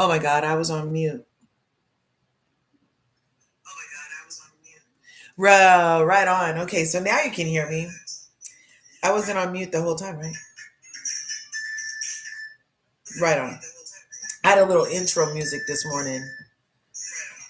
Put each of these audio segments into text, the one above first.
Oh my God, I was on mute. Right on. Okay, so now you can hear me. I wasn't on mute the whole time, right? Right on. I had a little intro music this morning.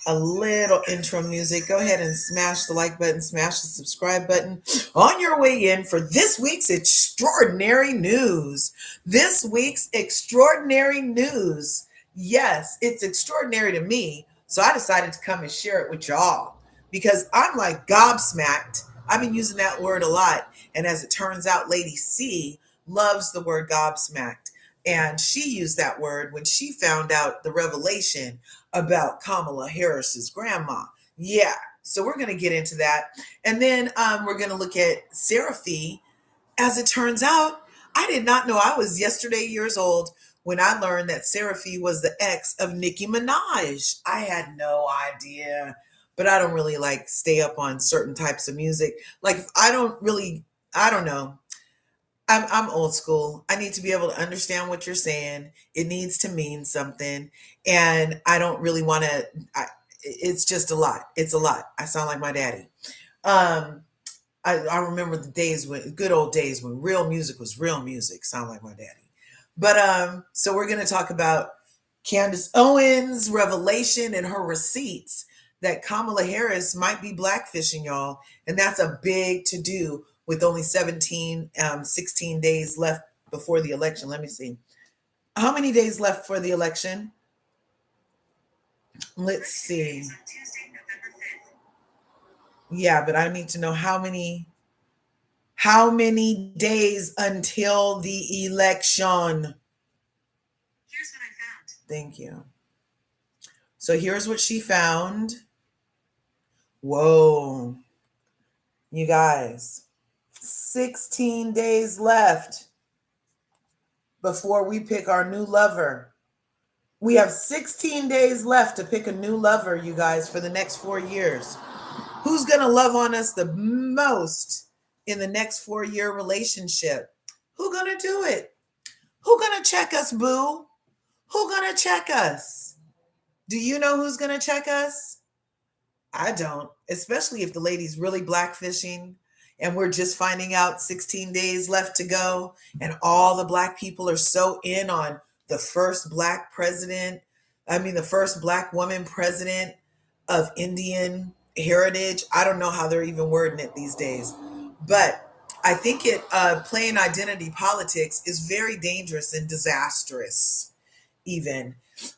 A little intro music. Go ahead and smash the like button, smash the subscribe button on your way in for this week's extraordinary news. This week's extraordinary news. Yes, it's extraordinary to me. So I decided to come and share it with y'all because I'm like gobsmacked. I've been using that word a lot. And as it turns out, Lady C loves the word gobsmacked. And she used that word when she found out the revelation about Kamala Harris's grandma. Yeah, so we're going to get into that. And then we're going to look at Sarafee. As it turns out, I did not know I was yesterday years old when I learned that Sarafee was the ex of Nicki Minaj. I had no idea, but I don't really like stay up on certain types of music. Like I don't know. I'm old school. I need to be able to understand what you're saying. It needs to mean something. And I don't really want to, it's just a lot. It's a lot. I sound like my daddy. Um, I remember the days when, good old days when real music was real music, sound like my daddy. But so we're going to talk about Candace Owens' revelation and her receipts that Kamala Harris might be blackfishing, y'all. And that's a big to do with only 16 days left before the election. Let me see. How many days left for the election? Let's see. Yeah, but I need to know how many days until the election. Here's what I found. Thank you. So here's what she found. Whoa, you guys. 16 days left before we pick our new lover. We have 16 days left to pick a new lover, you guys, for the next 4 years. Who's going to love on us the most in the next 4 year relationship? Who going to do it? Who going to check us, boo? Who going to check us? Do you know who's going to check us? I don't, especially if the lady's really blackfishing and we're just finding out 16 days left to go and all the black people are so in on the first black president. I mean, the first black woman president of Indian heritage. I don't know how they're even wording it these days, but I think playing identity politics is very dangerous and disastrous, even.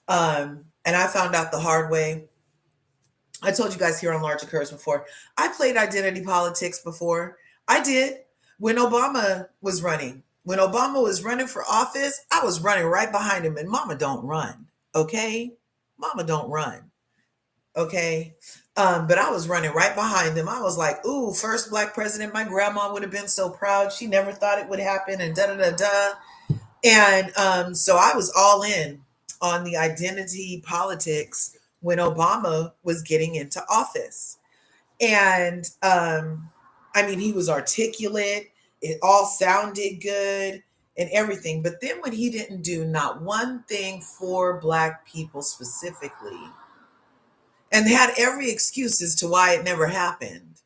And I found out the hard way. I told you guys here on LRGA Curves before. I played identity politics before. I did. When Obama was running. When Obama was running for office, I was running right behind him. And mama don't run. Okay? Mama don't run. Okay? But I was running right behind him. I was like, ooh, first black president. My grandma would have been so proud. She never thought it would happen and da-da-da-da. And so I was all in on the identity politics when Obama was getting into office. And I mean, he was articulate, it all sounded good and everything. But then when he didn't do not one thing for black people specifically, and had every excuse as to why it never happened,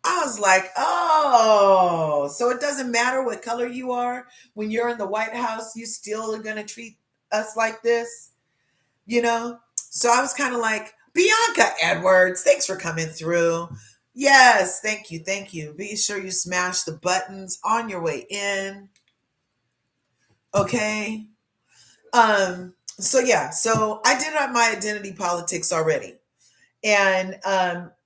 I was like, oh, so it doesn't matter what color you are. When you're in the White House, you still are going to treat us like this, you know? So I was kind of like, Bianca Edwards, thanks for coming through. Yes, thank you, thank you. Be sure you smash the buttons on your way in. Okay. So yeah, so I did my identity politics already and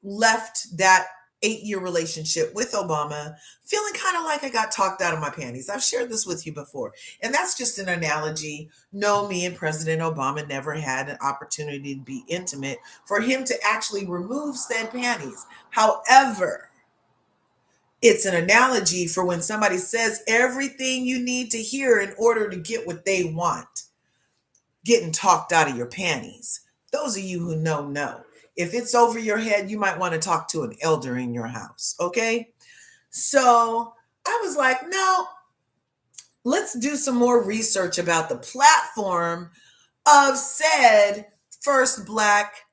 left that 8 year relationship with Obama feeling kind of like I got talked out of my panties. I've shared this with you before. And that's just an analogy. No, me and President Obama never had an opportunity to be intimate for him to actually remove said panties. However, it's an analogy for when somebody says everything you need to hear in order to get what they want, getting talked out of your panties. Those of you who know. If it's over your head, you might want to talk to an elder in your house, okay? So I was like, no, let's do some more research about the platform of said first black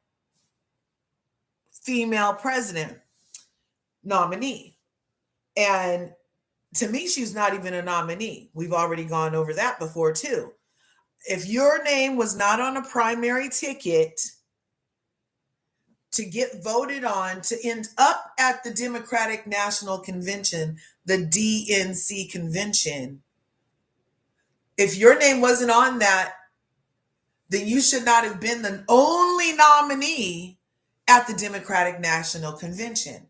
female president nominee. And to me, she's not even a nominee. We've already gone over that before, too. If your name was not on a primary ticket to get voted on to end up at the Democratic National Convention, the DNC convention, if your name wasn't on that, then you should not have been the only nominee at the Democratic National Convention,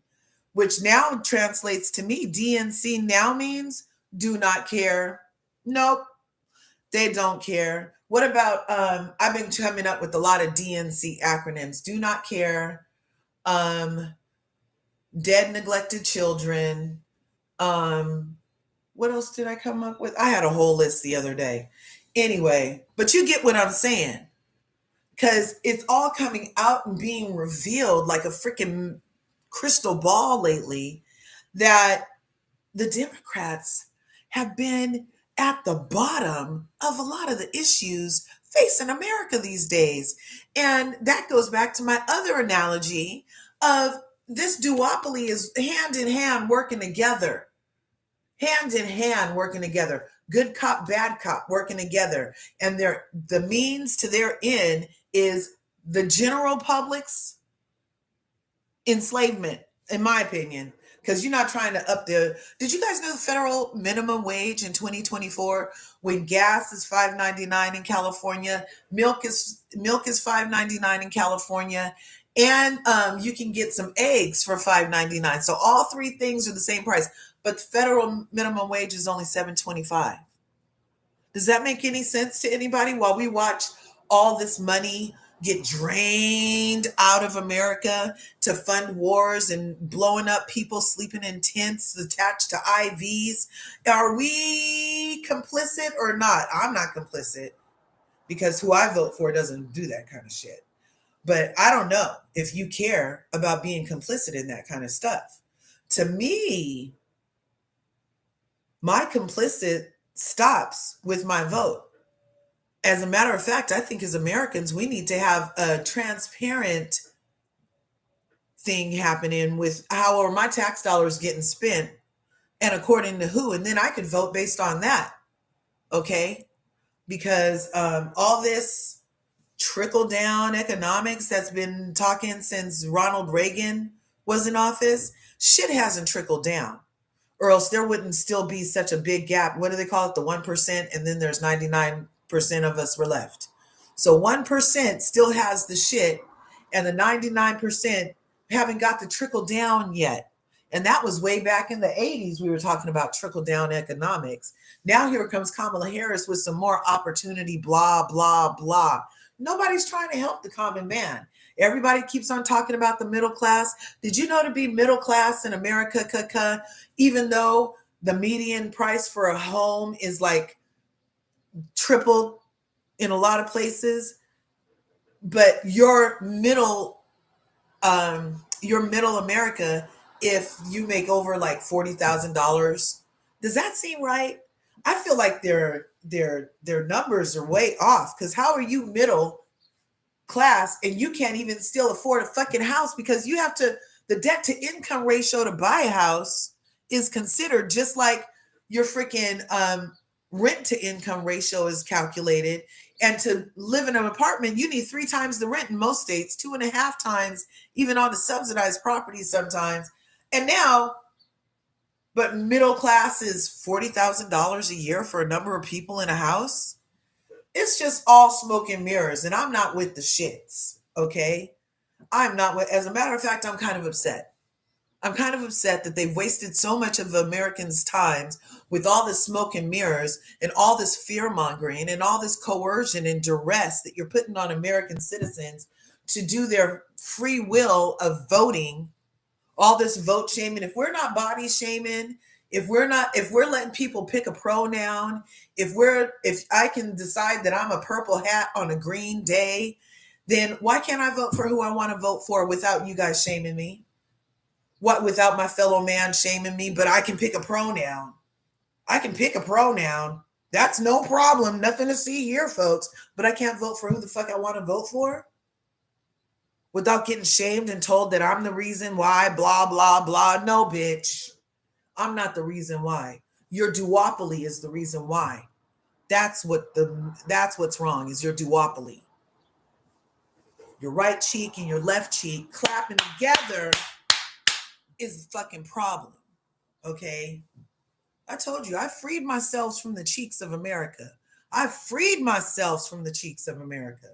which now translates to me, DNC now means do not care. Nope, they don't care. What about, I've been coming up with a lot of DNC acronyms. Do not care, dead, neglected children. What else did I come up with? I had a whole list the other day. Anyway, but you get what I'm saying. Because it's all coming out and being revealed like a freaking crystal ball lately that the Democrats have been at the bottom of a lot of the issues facing America these days. And that goes back to my other analogy of this duopoly is hand in hand working together. Hand in hand working together. Good cop, bad cop working together. And the means to their end is the general public's enslavement, in my opinion. Because you're not trying to did you guys know the federal minimum wage in 2024, when gas is $5.99 in California, milk is $5.99 in California, and you can get some eggs for $5.99. So all three things are the same price, but the federal minimum wage is only $7.25. Does that make any sense to anybody? While we watch all this money get drained out of America to fund wars and blowing up people sleeping in tents attached to IVs. Are we complicit or not? I'm not complicit. because who I vote for doesn't do that kind of shit. But I don't know if you care about being complicit in that kind of stuff. To me, my complicit stops with my vote. As a matter of fact, I think as Americans, we need to have a transparent thing happening with how are my tax dollars getting spent and according to who. And then I could vote based on that. Okay. Because all this trickle down economics that's been talking since Ronald Reagan was in office, shit hasn't trickled down, or else there wouldn't still be such a big gap. What do they call it? The 1%, and then there's 99% of us were left. So 1% still has the shit, and the 99% haven't got the trickle down yet. And that was way back in the 80s. We were talking about trickle down economics. Now here comes Kamala Harris with some more opportunity, blah, blah, blah. Nobody's trying to help the common man. Everybody keeps on talking about the middle class. Did you know to be middle class in America, even though the median price for a home is like triple in a lot of places, but your middle America, if you make over like $40,000, does that seem right? I feel like their numbers are way off, because how are you middle class and you can't even still afford a fucking house, because you have to, the debt to income ratio to buy a house is considered just like your freaking rent to income ratio is calculated. And to live in an apartment, you need 3 times the rent in most states, 2.5 times, even on the subsidized properties sometimes. And now, but middle class is $40,000 a year for a number of people in a house. It's just all smoke and mirrors, and I'm not with the shits, okay? I'm not with, as a matter of fact, I'm kind of upset. I'm kind of upset that they've wasted so much of Americans' times with all this smoke and mirrors and all this fear mongering and all this coercion and duress that you're putting on American citizens to do their free will of voting, all this vote shaming. If we're not body shaming, if we're letting people pick a pronoun, if I can decide that I'm a purple hat on a green day, then why can't I vote for who I want to vote for without you guys shaming me? What, without my fellow man shaming me? But I can pick a pronoun. I can pick a pronoun. That's no problem. Nothing to see here, folks. But I can't vote for who the fuck I want to vote for without getting shamed and told that I'm the reason why, blah, blah, blah. No, bitch. I'm not the reason why. Your duopoly is the reason why. That's what's wrong, is your duopoly. Your right cheek and your left cheek clapping together is the fucking problem. Okay? I told you, I freed myself from the cheeks of America. I freed myself from the cheeks of America.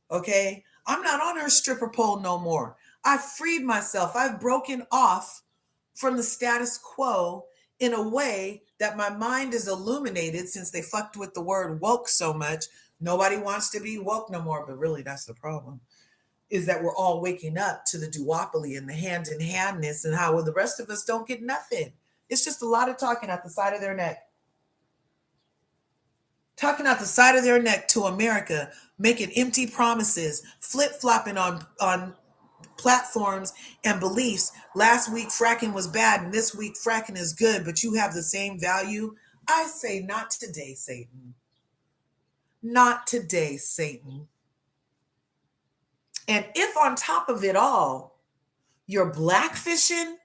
Okay? I'm not on her stripper pole no more. I freed myself. I've broken off from the status quo in a way that my mind is illuminated, since they fucked with the word woke so much. Nobody wants to be woke no more, but really that's the problem, is that we're all waking up to the duopoly and the hand-in-handness, and how, well, the rest of us don't get nothing. It's just a lot of talking out the side of their neck. Talking out the side of their neck to America, making empty promises, flip-flopping on platforms and beliefs. Last week fracking was bad, and this week fracking is good, but you have the same value. I say, not today, Satan. Not today, Satan. And if on top of it all, you're blackfishing,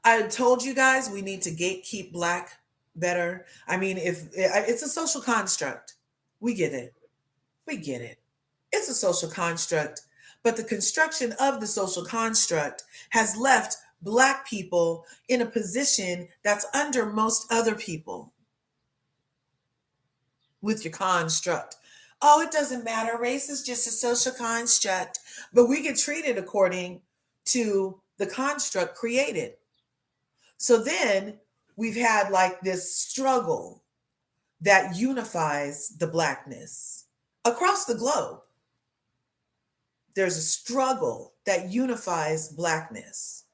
I told you guys we need to gatekeep black better. I mean, if it's a social construct, we get it. We get it. It's a social construct, but the construction of the social construct has left Black people in a position that's under most other people with your construct. Oh, it doesn't matter. Race is just a social construct, but we get treated according to the construct created. So then we've had like this struggle that unifies the Blackness across the globe. There's a struggle that unifies Blackness.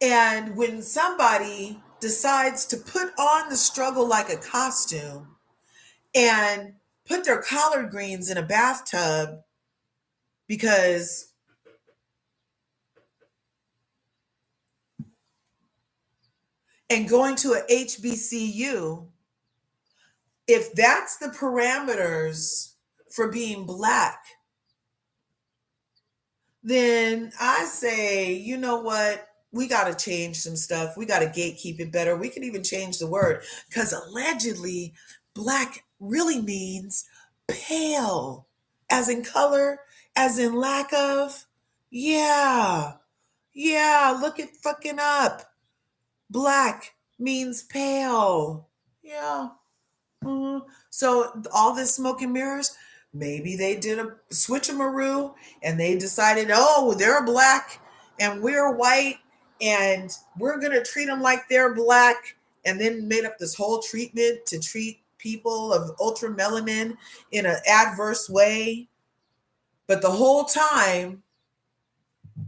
And when somebody decides to put on the struggle like a costume and put their collard greens in a bathtub because and going to a HBCU, if that's the parameters for being Black, then I say, you know what? We got to change some stuff. We got to gatekeep it better. We can even change the word because allegedly, Black really means pale, as in color, as in lack of. Yeah, yeah, look it fucking up. Black means pale. Yeah. Mhm. So all this smoke and mirrors, maybe they did a switcheroo and they decided, oh, they're Black and we're white and we're going to treat them like they're Black, and then made up this whole treatment to treat people of ultra melanin in an adverse way. But the whole time,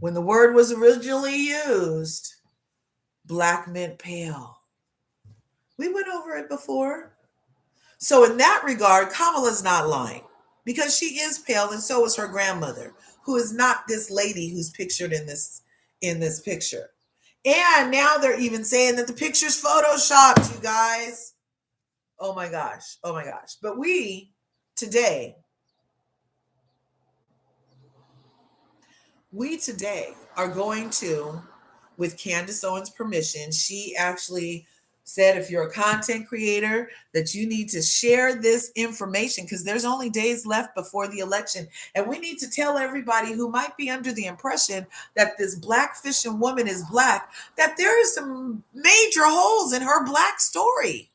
when the word was originally used, Black meant pale. We went over it before. So in that regard, Kamala's not lying because she is pale, and so is her grandmother, who is not this lady who's pictured in this picture. And now they're even saying that the picture's photoshopped, you guys. Oh my gosh. Oh my gosh. But today, we today are going to, with Candace Owens' permission, she actually said if you're a content creator that you need to share this information because there's only days left before the election, and we need to tell everybody who might be under the impression that this Black fishing woman is Black, that there is some major holes in her Black story.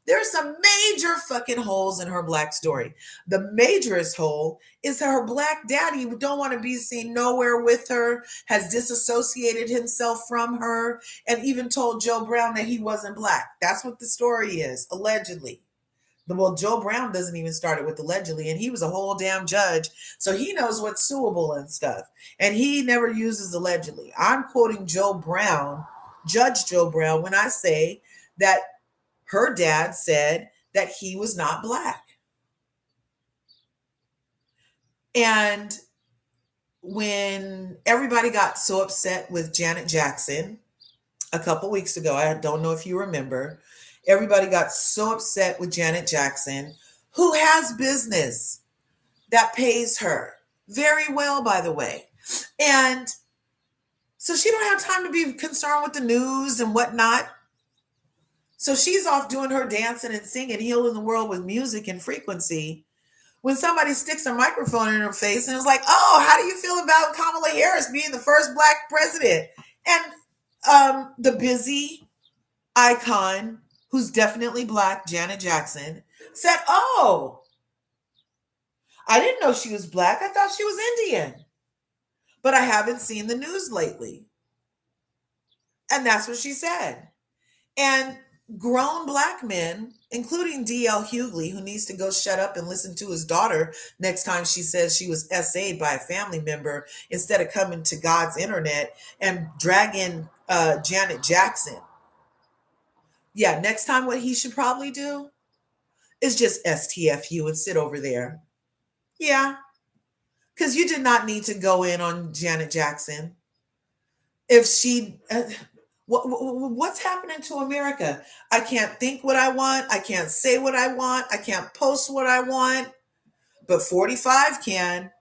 There's some major fucking holes in her Black story. The majorest hole is that her Black daddy who don't want to be seen nowhere with her, has disassociated himself from her, and even told Joe Brown that he wasn't Black. That's what the story is, allegedly. Well, Joe Brown doesn't even start it with allegedly, and he was a whole damn judge, so he knows what's suable and stuff. And he never uses allegedly. I'm quoting Joe Brown, Judge Joe Brown, when I say that her dad said that he was not Black. And when everybody got so upset with Janet Jackson a couple weeks ago, I don't know if you remember, everybody got so upset with Janet Jackson, who has business that pays her very well, by the way. And so she don't have time to be concerned with the news and whatnot. So she's off doing her dancing and singing, healing the world with music and frequency. When somebody sticks a microphone in her face and is like, oh, how do you feel about Kamala Harris being the first Black president? And the busy icon, who's definitely Black, Janet Jackson, said, oh, I didn't know she was Black. I thought she was Indian. But I haven't seen the news lately. And that's what she said. And grown Black men, including D.L. Hughley, who needs to go shut up and listen to his daughter next time she says she was SA'd by a family member, instead of coming to God's internet and dragging Janet Jackson. Yeah, next time what he should probably do is just STFU and sit over there. Yeah, because you did not need to go in on Janet Jackson. If she... what's happening to America? I can't think what I want. I can't say what I want. I can't post what I want. But 45 can,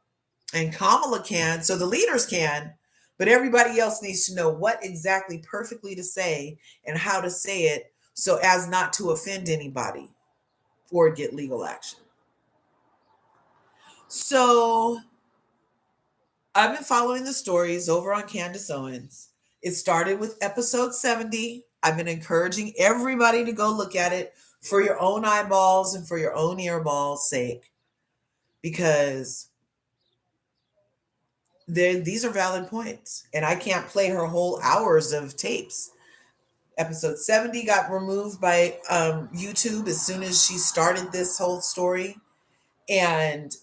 and Kamala can, so the leaders can. But everybody else needs to know what exactly perfectly to say and how to say it so as not to offend anybody or get legal action. So I've been following the stories over on Candace Owens. It started with episode 70. I've been encouraging everybody to go look at it for your own eyeballs and for your own earballs' sake, because these are valid points. And I can't play her whole hours of tapes. Episode 70 got removed by YouTube as soon as she started this whole story. And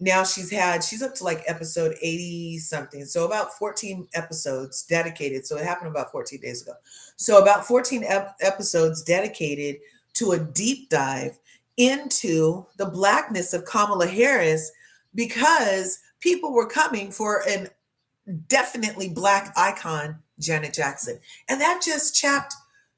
now she's up to like episode 80 something. So about 14 episodes dedicated. So it happened about 14 days ago. So about 14 episodes dedicated to a deep dive into the blackness of Kamala Harris, because people were coming for an definitely black icon, Janet Jackson. And that just chapped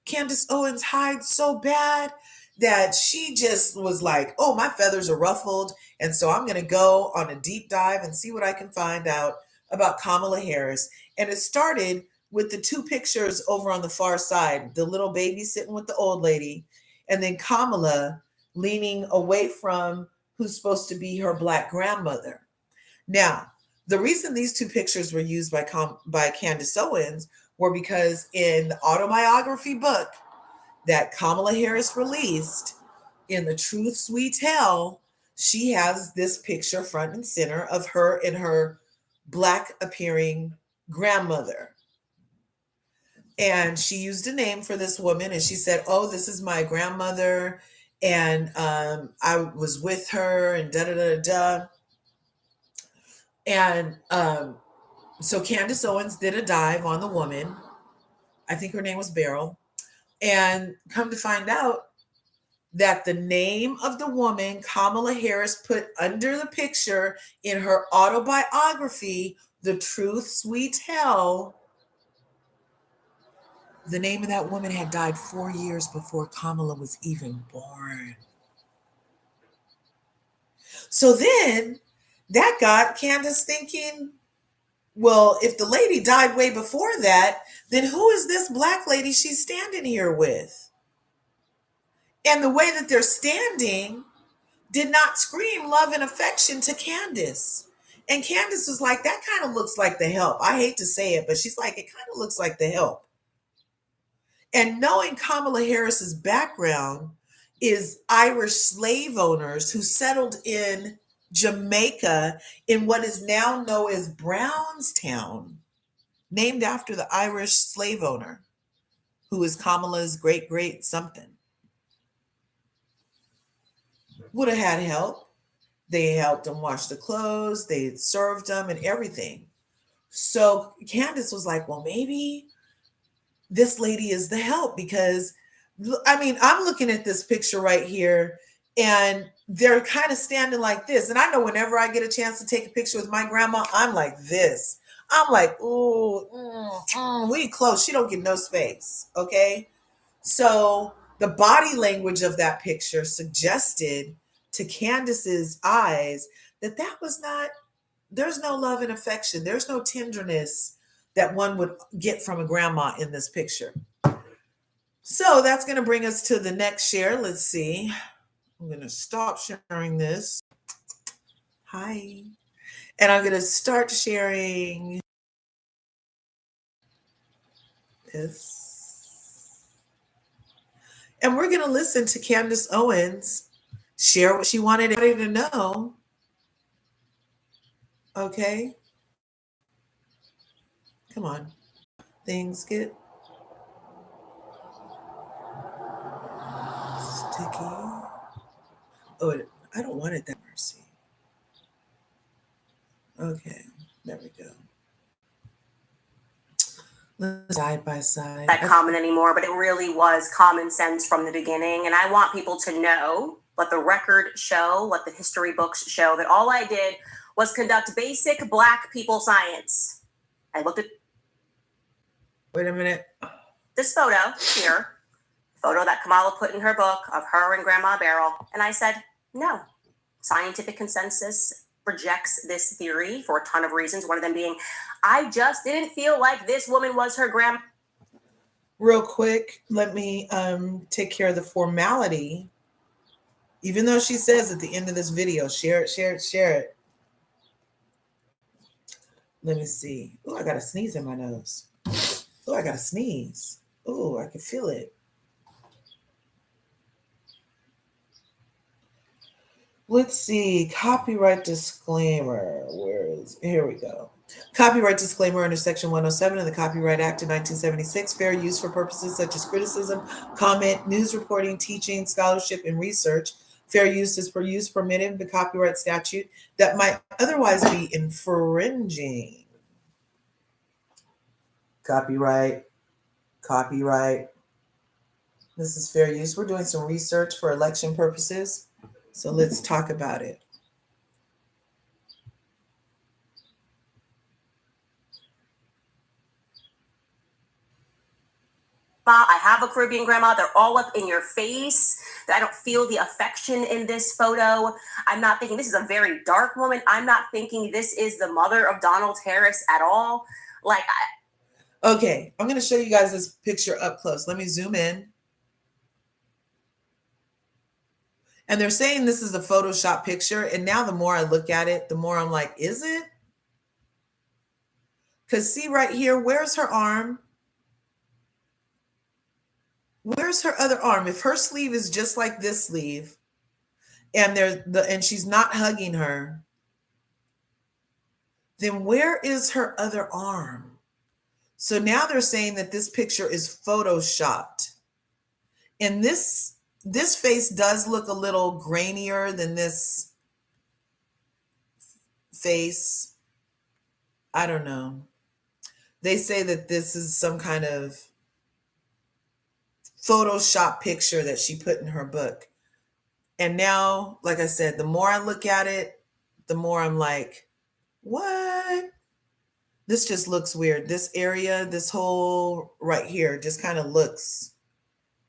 Candace Owens' hide so bad that she just was like, oh, my feathers are ruffled. And so I'm going to go on a deep dive and see what I can find out about Kamala Harris. And it started with the two pictures over on the far side, the little baby sitting with the old lady, and then Kamala leaning away from who's supposed to be her black grandmother. Now, the reason these two pictures were used by Candace Owens were because in the autobiography book that Kamala Harris released, in The Truths We Tell, she has this picture front and center of her and her black appearing grandmother. And she used a name for this woman, and she said, oh, this is my grandmother, and I was with her, and da da da da. And so Candace Owens did a dive on the woman. I think her name was Beryl. And come to find out that the name of the woman Kamala Harris put under the picture in her autobiography, The Truths We Tell, the name of that woman had died 4 years before Kamala was even born. So then that got Candace thinking, well, if the lady died way before that, then who is this black lady she's standing here with? And the way that they're standing did not scream love and affection to Candace. And Candace was like, that kind of looks like the help. I hate to say it, but she's like, it kind of looks like the help. And knowing Kamala Harris's background is Irish slave owners who settled in Jamaica in what is now known as Brownstown, named after the Irish slave owner who is Kamala's great something. Would have had help. They helped them wash the clothes, they served them and everything. So Candace was like, well, maybe this lady is the help, because I mean, I'm looking at this picture right here and they're kind of standing like this. And I know whenever I get a chance to take a picture with my grandma, I'm like this. I'm like, ooh, we close. She don't get no space. Okay. So the body language of that picture suggested to Candace's eyes that was not, there's no love and affection. There's no tenderness that one would get from a grandma in this picture. So that's going to bring us to the next share. Let's see. I'm going to stop sharing this. Hi. And I'm going to start sharing this. And we're going to listen to Candace Owens share what she wanted everybody to know. Okay. Come on. Things get sticky. Oh, I don't want it that mercy. Okay, there we go. Side by side. That common anymore, but it really was common sense from the beginning. And I want people to know, let the record show, let the history books show, that all I did was conduct basic Black people science. I looked at... Wait a minute. This photo here, photo that Kamala put in her book of her and Grandma Beryl, and I said, no. Scientific consensus rejects this theory for a ton of reasons. One of them being, I just didn't feel like this woman was her grandma. Real quick, let me take care of the formality. Even though she says at the end of this video, share it. Let me see. Oh, I got a sneeze in my nose. Oh, I got a sneeze. Oh, I can feel it. Let's see. Copyright disclaimer. Here we go. Copyright disclaimer under Section 107 of the Copyright Act of 1976. Fair use for purposes such as criticism, comment, news reporting, teaching, scholarship, and research. Fair use is per use permitted in the copyright statute that might otherwise be infringing. Copyright, copyright. This is fair use. We're doing some research for election purposes, so let's talk about it. I have a Caribbean grandma. They're all up in your face. I don't feel the affection in this photo. I'm not thinking this is a very dark woman. I'm not thinking this is the mother of Donald Harris at all. Okay, I'm going to show you guys this picture up close. Let me zoom in. And they're saying this is a Photoshop picture. And now the more I look at it, the more I'm like, is it? Because see right here, where's her arm? Where's her other arm? If her sleeve is just like this sleeve, and she's not hugging her, then where is her other arm? So now they're saying that this picture is photoshopped. And this face does look a little grainier than this face. I don't know. They say that this is some kind of Photoshop picture that she put in her book. And now, like I said, the more I look at it, the more I'm like, what? This just looks weird. This area, this whole right here just kind of looks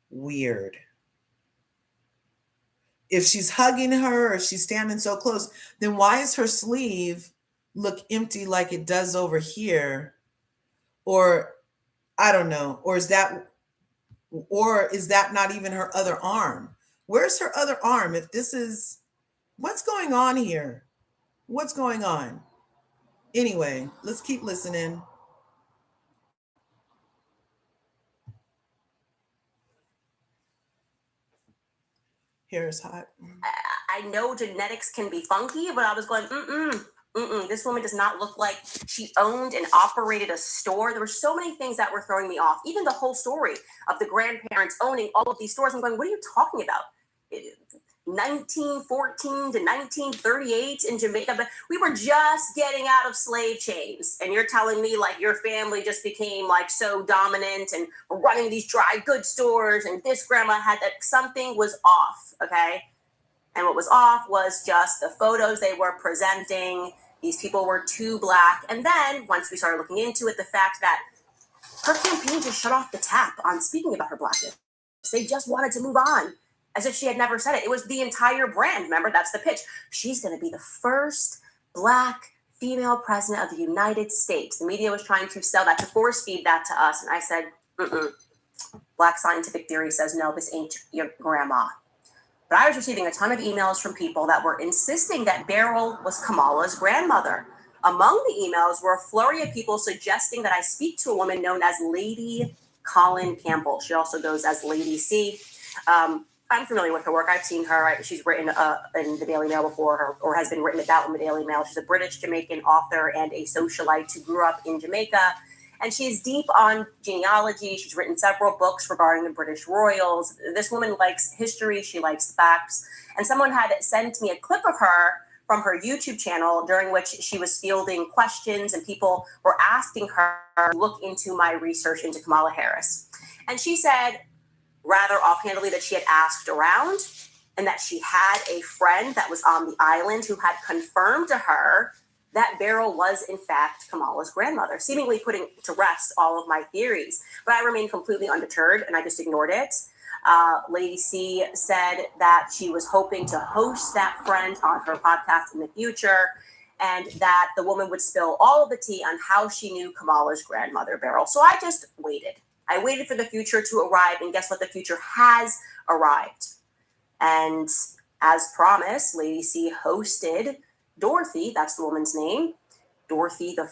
weird. If she's hugging her or she's standing so close, then why is her sleeve look empty like it does over here? Or I don't know. Or is that not even her other arm? Where's her other arm? If this is, what's going on here? What's going on? Anyway, let's keep listening. Hair is hot. I know genetics can be funky, but I was going, this woman does not look like she owned and operated a store. There were so many things that were throwing me off. Even the whole story of the grandparents owning all of these stores. I'm going, what are you talking about? 1914 to 1938 in Jamaica, but we were just getting out of slave chains, and you're telling me like your family just became like so dominant and running these dry goods stores, and this grandma had that. Something was off, okay? And what was off was just the photos they were presenting. These people were too black. And then once we started looking into it, the fact that her campaign just shut off the tap on speaking about her blackness. They just wanted to move on, as if she had never said it. It was the entire brand. Remember, that's the pitch. She's going to be the first black female president of the United States. The media was trying to sell that, to force feed that to us. And I said, Black scientific theory says, no, this ain't your grandma. But I was receiving a ton of emails from people that were insisting that Beryl was Kamala's grandmother. Among the emails were a flurry of people suggesting that I speak to a woman known as Lady Colin Campbell. She also goes as Lady C. I'm familiar with her work. I've seen her. She's written in the Daily Mail before, or has been written about in the Daily Mail. She's a British Jamaican author and a socialite who grew up in Jamaica. And she's deep on genealogy. She's written several books regarding the British royals. This woman likes history. She likes facts. And someone had sent me a clip of her from her YouTube channel during which she was fielding questions, and people were asking her to look into my research into Kamala Harris. And she said, rather offhandedly, that she had asked around and that she had a friend that was on the island who had confirmed to her that Beryl was, in fact, Kamala's grandmother, seemingly putting to rest all of my theories. But I remained completely undeterred, and I just ignored it. Lady C said that she was hoping to host that friend on her podcast in the future, and that the woman would spill all of the tea on how she knew Kamala's grandmother, Beryl. So I just waited. I waited for the future to arrive, and guess what? The future has arrived. And as promised, Lady C hosted Dorothy, that's the woman's name, Dorothy, the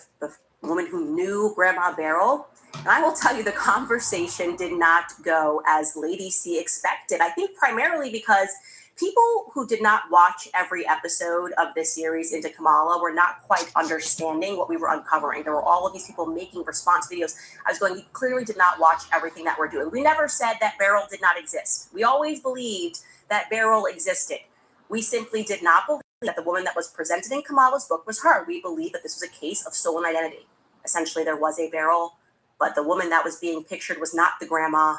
woman who knew Grandma Beryl. And I will tell you, the conversation did not go as Lady C expected. I think primarily because people who did not watch every episode of this series into Kamala were not quite understanding what we were uncovering. There were all of these people making response videos. I was going, you clearly did not watch everything that we're doing. We never said that Beryl did not exist. We always believed that Beryl existed. We simply did not believe that the woman that was presented in Kamala's book was her. We believed that this was a case of stolen identity. Essentially, there was a barrel, but the woman that was being pictured was not the grandma,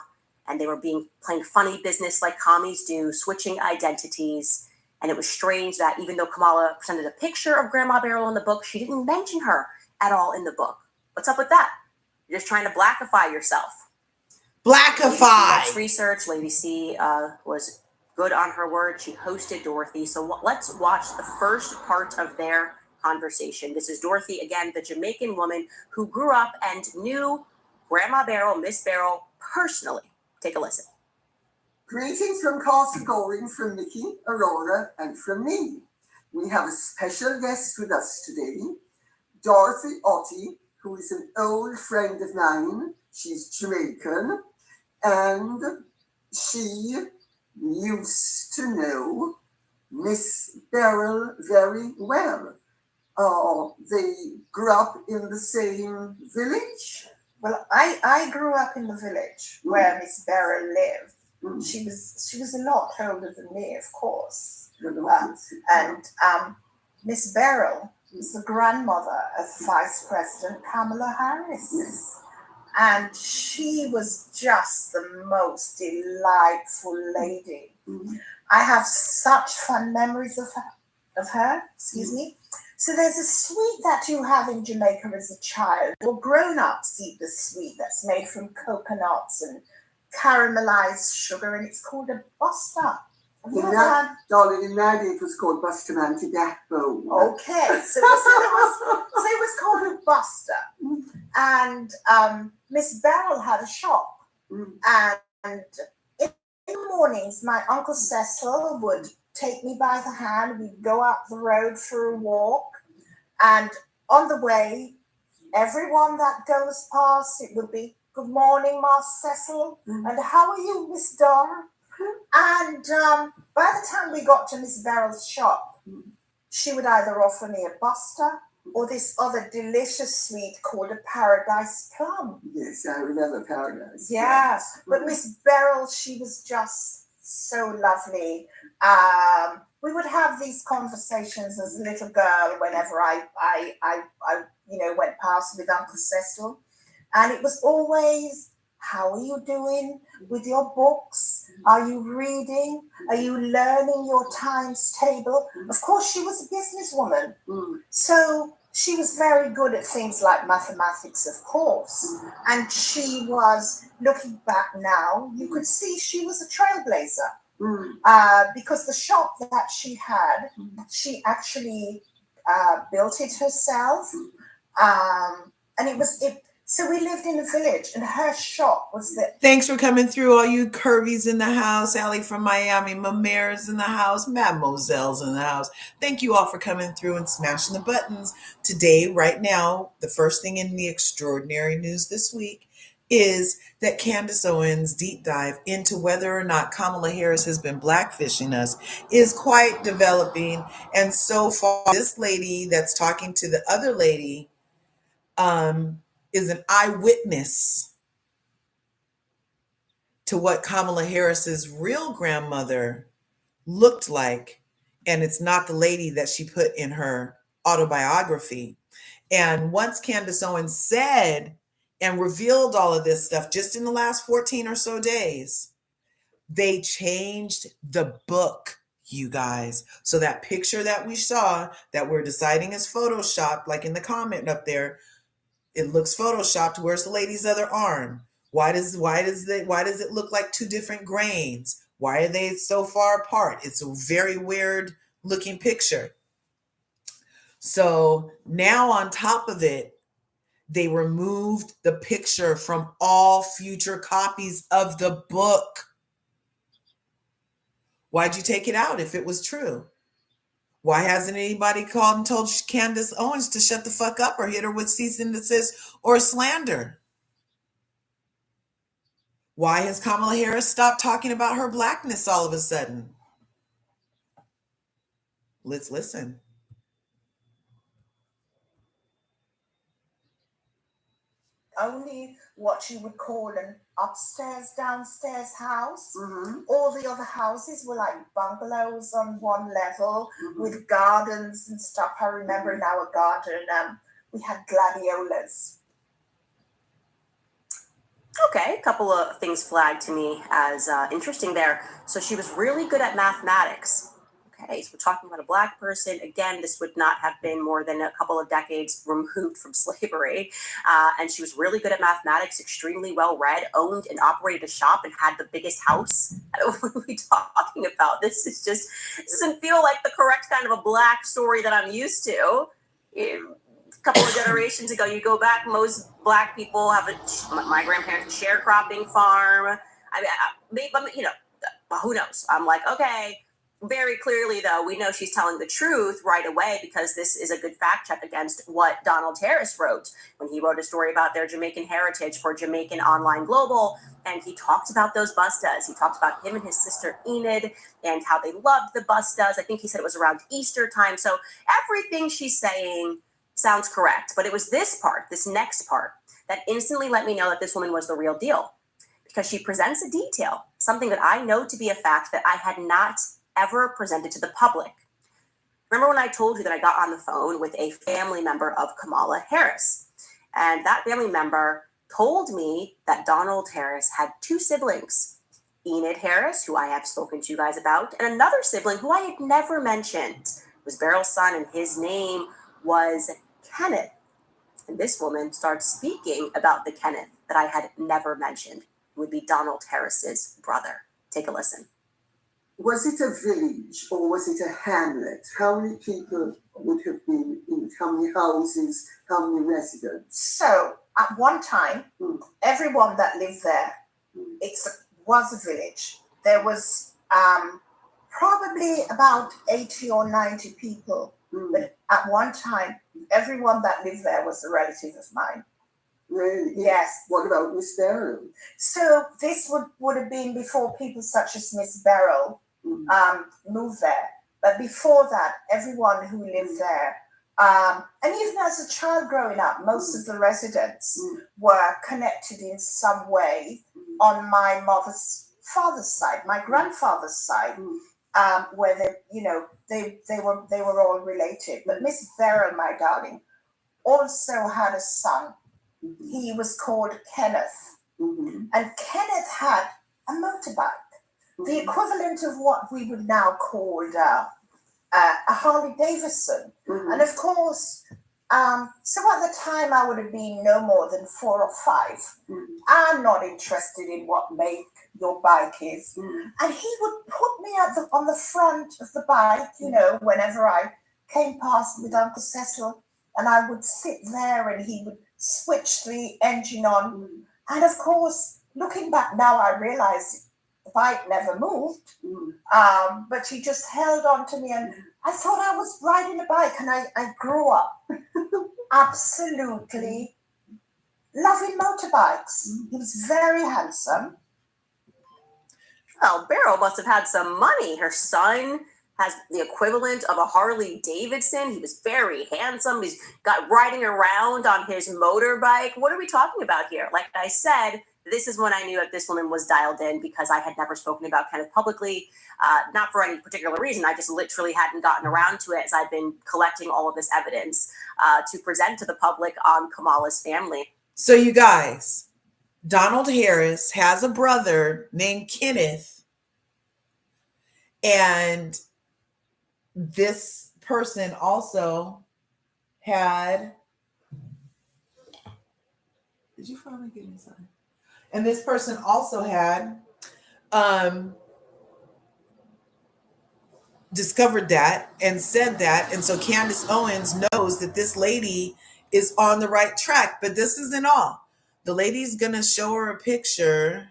and they were playing funny business like commies do, switching identities. And it was strange that even though Kamala presented a picture of Grandma Barrel in the book, she didn't mention her at all in the book. What's up with that? You're just trying to blackify yourself. Blackify. Research. Lady C was good on her word. She hosted Dorothy. So let's watch the first part of their conversation. This is Dorothy, again, the Jamaican woman who grew up and knew Grandma Barrel, Miss Barrel, personally. Take a listen. Greetings from Castle Goring, from Nikki, Aurora, and from me. We have a special guest with us today, Dorothy Otti, who is an old friend of mine. She's Jamaican, and she used to know Miss Beryl very well. They grew up in the same village. Well, I grew up in the village where Miss Beryl lived. She was a lot older than me, of course. And Miss Beryl was the grandmother of Vice President Kamala Harris. Yes. And she was just the most delightful lady. I have such fond memories of her. Excuse me. So there's a sweet that you have in Jamaica as a child. Well, grown-ups eat the sweet that's made from coconuts and caramelized sugar, and it's called a buster. Darling, in my day it was called Bustamante Backbone. Okay, so it was called a buster. And Miss Beryl had a shop. And in the mornings, my Uncle Cecil would take me by the hand. We'd go up the road for a walk. And on the way, everyone that goes past, it would be, "Good morning, Master Cecil. And how are you, Miss Dora?" And by the time we got to Miss Beryl's shop, she would either offer me a buster or this other delicious sweet called a Paradise Plum. Yes, I remember Paradise. Yeah, but Miss Beryl, she was just so lovely. We would have these conversations as a little girl whenever I went past with Uncle Cecil. And it was always, "How are you doing with your books? Are you reading? Are you learning your times table?" Of course, she was a businesswoman. So she was very good at things like mathematics, of course. And she was, looking back now, you could see she was a trailblazer. Because the shop that she had, she actually built it herself. So we lived in a village, and her shop was the... Thanks for coming through, all you curvies in the house. Allie from Miami, Mamer's in the house, Mademoiselle's in the house. Thank you all for coming through and smashing the buttons. Today, right now, the first thing in the extraordinary news this week is that Candace Owens' deep dive into whether or not Kamala Harris has been blackfishing us is quite developing. And so far, this lady that's talking to the other lady is an eyewitness to what Kamala Harris's real grandmother looked like. And it's not the lady that she put in her autobiography. And once Candace Owens said and revealed all of this stuff just in the last 14 or so days, they changed the book, you guys. So that picture that we saw that we're deciding is photoshopped, like in the comment up there, it looks photoshopped. Where's the lady's other arm? Why does it look like two different grains? Why are they so far apart? It's a very weird looking picture. So now on top of it, they removed the picture from all future copies of the book. Why'd you take it out if it was true? Why hasn't anybody called and told Candace Owens to shut the fuck up or hit her with cease and desist or slander? Why has Kamala Harris stopped talking about her blackness all of a sudden? Let's listen. only what you would call an upstairs, downstairs house. Mm-hmm. All the other houses were like bungalows on one level Mm-hmm. with gardens and stuff. I remember in our garden, we had gladiolas. Okay, a couple of things flagged to me as interesting there. So she was really good at mathematics. Okay, so we're talking about a Black person. Again, this would not have been more than a couple of decades removed from slavery. And she was really good at mathematics, extremely well read, owned and operated a shop, and had the biggest house. What are we talking about? This doesn't feel like the correct kind of a Black story that I'm used to. A couple of generations ago, you go back, most Black people have my grandparents' a sharecropping farm. Who knows? I'm like, okay. Very clearly, though, we know she's telling the truth right away, because this is a good fact check against what Donald Harris wrote when he wrote a story about their Jamaican heritage for Jamaican Online Global. And he talked about those bustas. He talked about him and his sister Enid and how they loved the bustas. I think he said it was around Easter time. So everything she's saying sounds correct. But it was this next part, that instantly let me know that this woman was the real deal, because she presents a detail, something that I know to be a fact that I had not ever presented to the public. Remember when I told you that I got on the phone with a family member of Kamala Harris? And that family member told me that Donald Harris had two siblings, Enid Harris, who I have spoken to you guys about, and another sibling who I had never mentioned. It was Beryl's son, and his name was Kenneth. And this woman starts speaking about the Kenneth that I had never mentioned. It would be Donald Harris's brother. Take a listen. Was it a village or was it a hamlet? How many people would have been in it? How many houses? How many residents? So at one time, everyone that lived there, it was a village. There was probably about 80 or 90 people. But at one time, everyone that lived there was a relative of mine. Really? Yes. What about Miss Beryl? So this would have been before people such as Miss Beryl moved there. But before that, everyone who lived there, and even as a child growing up, most of the residents were connected in some way on my mother's father's side, my grandfather's side, where they were all related. But Miss Beryl, my darling, also had a son. He was called Kenneth, and Kenneth had a motorbike, the equivalent of what we would now call a Harley Davidson. And of course, so at the time I would have been no more than 4 or 5. I'm not interested in what make your bike is. And he would put me on the front of the bike, whenever I came past with Uncle Cecil, and I would sit there and he would switch the engine on. And of course, looking back now, I realize the bike never moved, but he just held on to me, and I thought I was riding a bike, and I grew up absolutely loving motorbikes. He was very handsome. Well, Beryl must have had some money. Her son has the equivalent of a Harley Davidson. He was very handsome. He's got riding around on his motorbike. What are we talking about here? Like I said, this is when I knew that this woman was dialed in, because I had never spoken about Kenneth publicly, not for any particular reason. I just literally hadn't gotten around to it, as I've been collecting all of this evidence to present to the public on Kamala's family. So you guys, Donald Harris has a brother named Kenneth, and this person also had, did you finally get inside? And this person also had discovered that and said that. And so Candace Owens knows that this lady is on the right track. But this isn't all. The lady's going to show her a picture.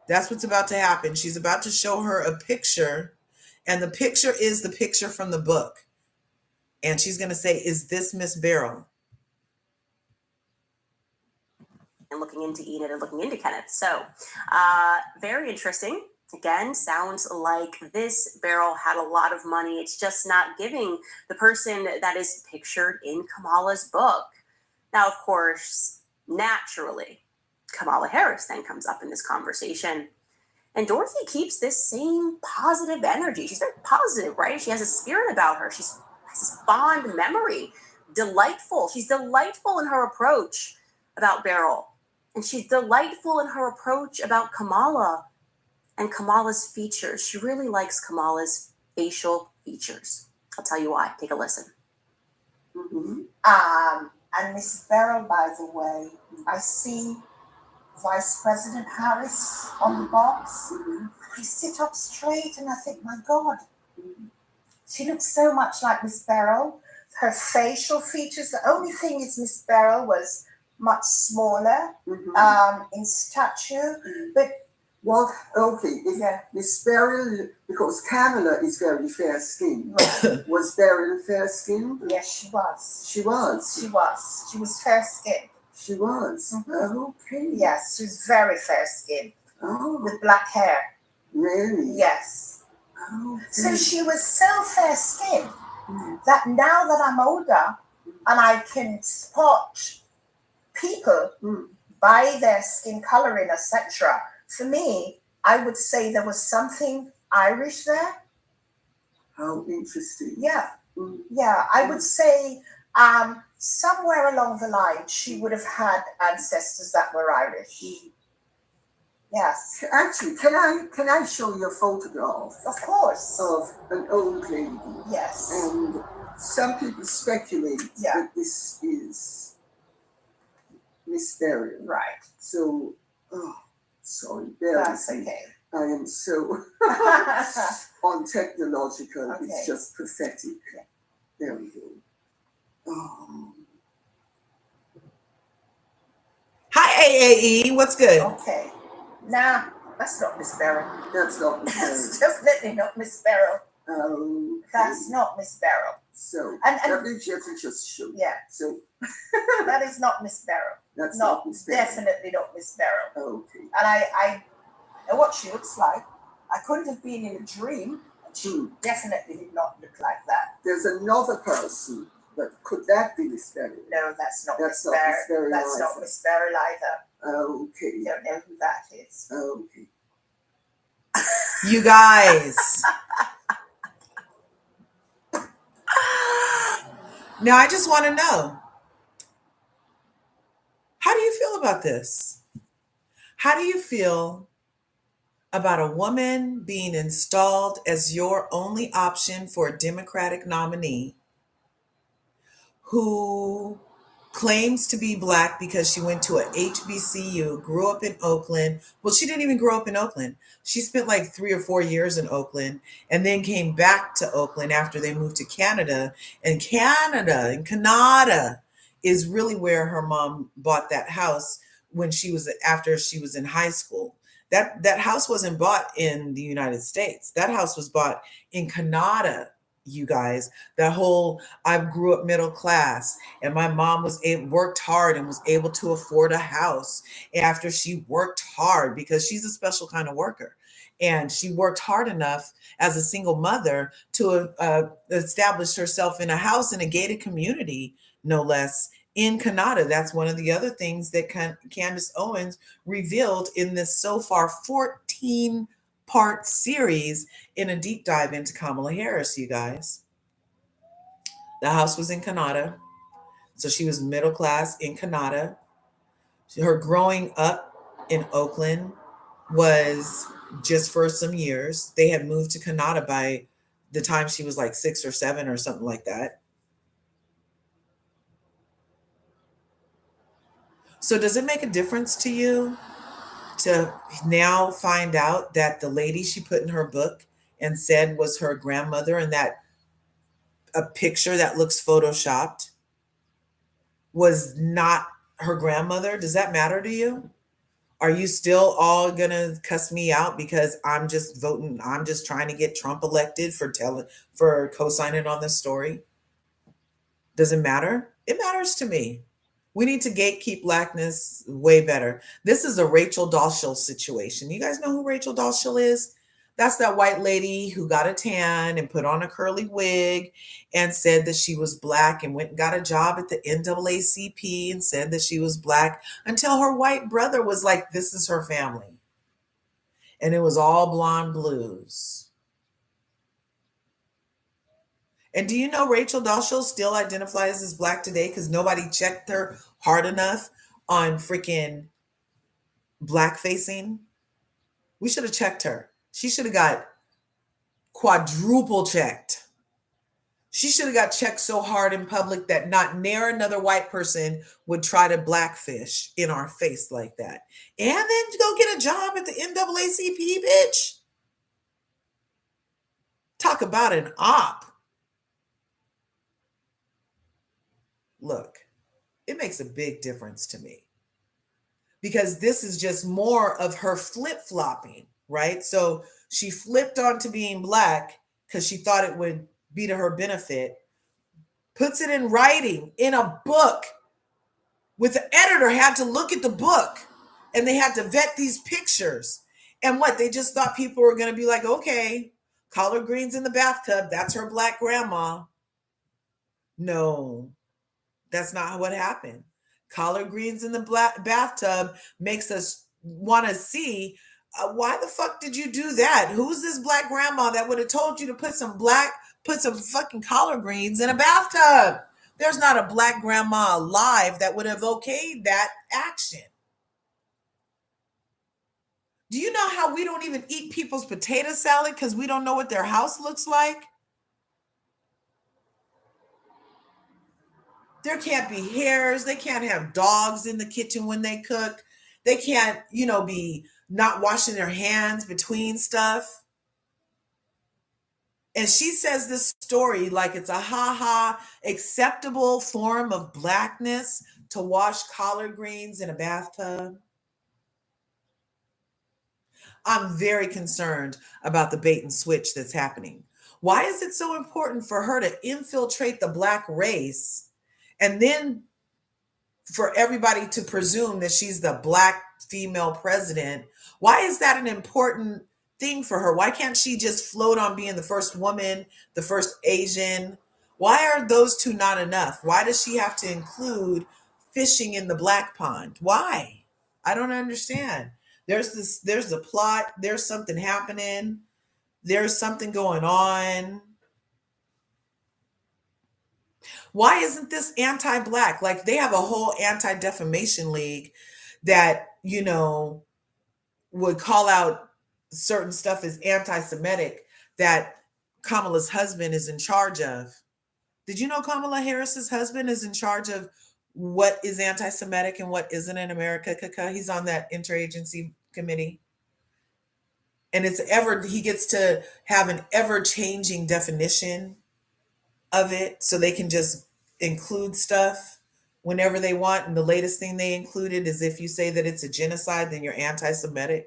That's what's about to happen. She's about to show her a picture. And the picture is the picture from the book. And she's going to say, is this Miss Beryl? And looking into Enid and looking into Kenneth. So very interesting. Again, sounds like this Beryl had a lot of money. It's just not giving the person that is pictured in Kamala's book. Now, of course, naturally, Kamala Harris then comes up in this conversation. And Dorothy keeps this same positive energy. She's very positive, right? She has a spirit about her. She has this fond memory, delightful. She's delightful in her approach about Beryl. And she's delightful in her approach about Kamala and Kamala's features. She really likes Kamala's facial features. I'll tell you why. Take a listen. Mm-hmm. And Miss Beryl, by the way, I see Vice President Harris on the box. Mm-hmm. I sit up straight and I think, my God, she looks so much like Miss Beryl. Her facial features, the only thing is Miss Beryl was much smaller in stature, but well, okay, Miss Beryl, because Kamala is very fair skinned. Was Beryl fair skinned? Yes, she was. She was. She was. She was fair skinned. She was. Mm-hmm. Okay. Yes, she was very fair skinned. Oh. With black hair. Really? Yes. Okay. So she was so fair skinned that now that I'm older and I can spot people by their skin coloring, etc. For me, I would say there was something Irish there. How interesting. Yeah. Yeah, I would say somewhere along the line, she would have had ancestors that were Irish. Yes. Actually, can I show you a photograph? Of course. Of an old lady. Yes. And some people speculate that this is Miss Beryl. Right. So, sorry, Beryl. That's okay. I am so untechnological. Okay. It's just pathetic. Yeah. There we go. Hi, AAE. What's good? Okay. Nah, that's not Miss Beryl. That's not Miss Beryl. That's definitely not Miss Beryl. Okay. That's not Miss Beryl. So, and let me just show. Yeah. So, that is not Miss Beryl. That's not Miss Beryl. Definitely not Miss Beryl. Okay. And I know what she looks like. I couldn't have been in a dream. And she definitely did not look like that. There's another person. But could that be Miss Beryl? No, that's not Miss Beryl. That's not Miss Beryl either. Okay. You don't know who that is. Okay. You guys. Now, I just want to know, how do you feel about this? How do you feel about a woman being installed as your only option for a Democratic nominee who claims to be Black because she went to a HBCU, grew up in Oakland? Well, she didn't even grow up in Oakland. She spent like 3 or 4 years in Oakland and then came back to Oakland after they moved to Canada. And Canada is really where her mom bought that house after she was in high school. That house wasn't bought in the United States. That house was bought in Canada. You guys, I grew up middle class and my mom worked hard and was able to afford a house after she worked hard, because she's a special kind of worker. And she worked hard enough as a single mother to establish herself in a house in a gated community, no less, in Canada. That's one of the other things that Candace Owens revealed in this so far 14-part series in a deep dive into Kamala Harris, you guys. The house was in Canada. So she was middle class in Canada. Her growing up in Oakland was just for some years. They had moved to Canada by the time she was like 6 or 7 or something like that. So does it make a difference to you to now find out that the lady she put in her book and said was her grandmother, and that a picture that looks photoshopped was not her grandmother? Does that matter to you? Are you still all gonna cuss me out because I'm just voting? I'm just trying to get Trump elected for co-signing on this story? Does it matter? It matters to me. We need to gatekeep Blackness way better. This is a Rachel Dolezal situation. You guys know who Rachel Dolezal is? That's that white lady who got a tan and put on a curly wig and said that she was black and went and got a job at the NAACP and said that she was black until her white brother was like, this is her family. And it was all blonde blues. And do you know Rachel Dolezal still identifies as black today because nobody checked her hard enough on freaking black facing? We should have checked her. She should have got quadruple checked. She should have got checked so hard in public that not near another white person would try to blackfish in our face like that. And then go get a job at the NAACP, bitch. Talk about an op. Look, it makes a big difference to me because this is just more of her flip-flopping, right? So she flipped onto being black because she thought it would be to her benefit, puts it in writing in a book with the editor had to look at the book and they had to vet these pictures. And what? They just thought people were going to be like, okay, collard greens in the bathtub. That's her black grandma. No, that's not what happened. Collard greens in the black bathtub makes us want to see why the fuck did you do that? Who's this black grandma that would have told you to put some fucking collard greens in a bathtub? There's not a black grandma alive that would have okayed that action. Do you know how we don't even eat people's potato salad because we don't know what their house looks like? There can't be hairs. They can't have dogs in the kitchen when they cook. They can't, be not washing their hands between stuff. And she says this story like it's a acceptable form of blackness to wash collard greens in a bathtub. I'm very concerned about the bait and switch that's happening. Why is it so important for her to infiltrate the black race and then for everybody to presume that she's the black female president? Why is that an important thing for her? Why can't she just float on being the first woman, the first Asian? Why are those two not enough? Why does she have to include fishing in the black pond? Why? I don't understand. There's a plot, there's something happening, there's something going on. Why isn't this anti-black? Like they have a whole anti-defamation league that, would call out certain stuff as anti-Semitic that Kamala's husband is in charge of. Did you know Kamala Harris's husband is in charge of what is anti-Semitic and what isn't in America? He's on that interagency committee. And he gets to have an ever-changing definition of it so they can just include stuff whenever they want. And the latest thing they included is if you say that it's a genocide, then you're anti-Semitic.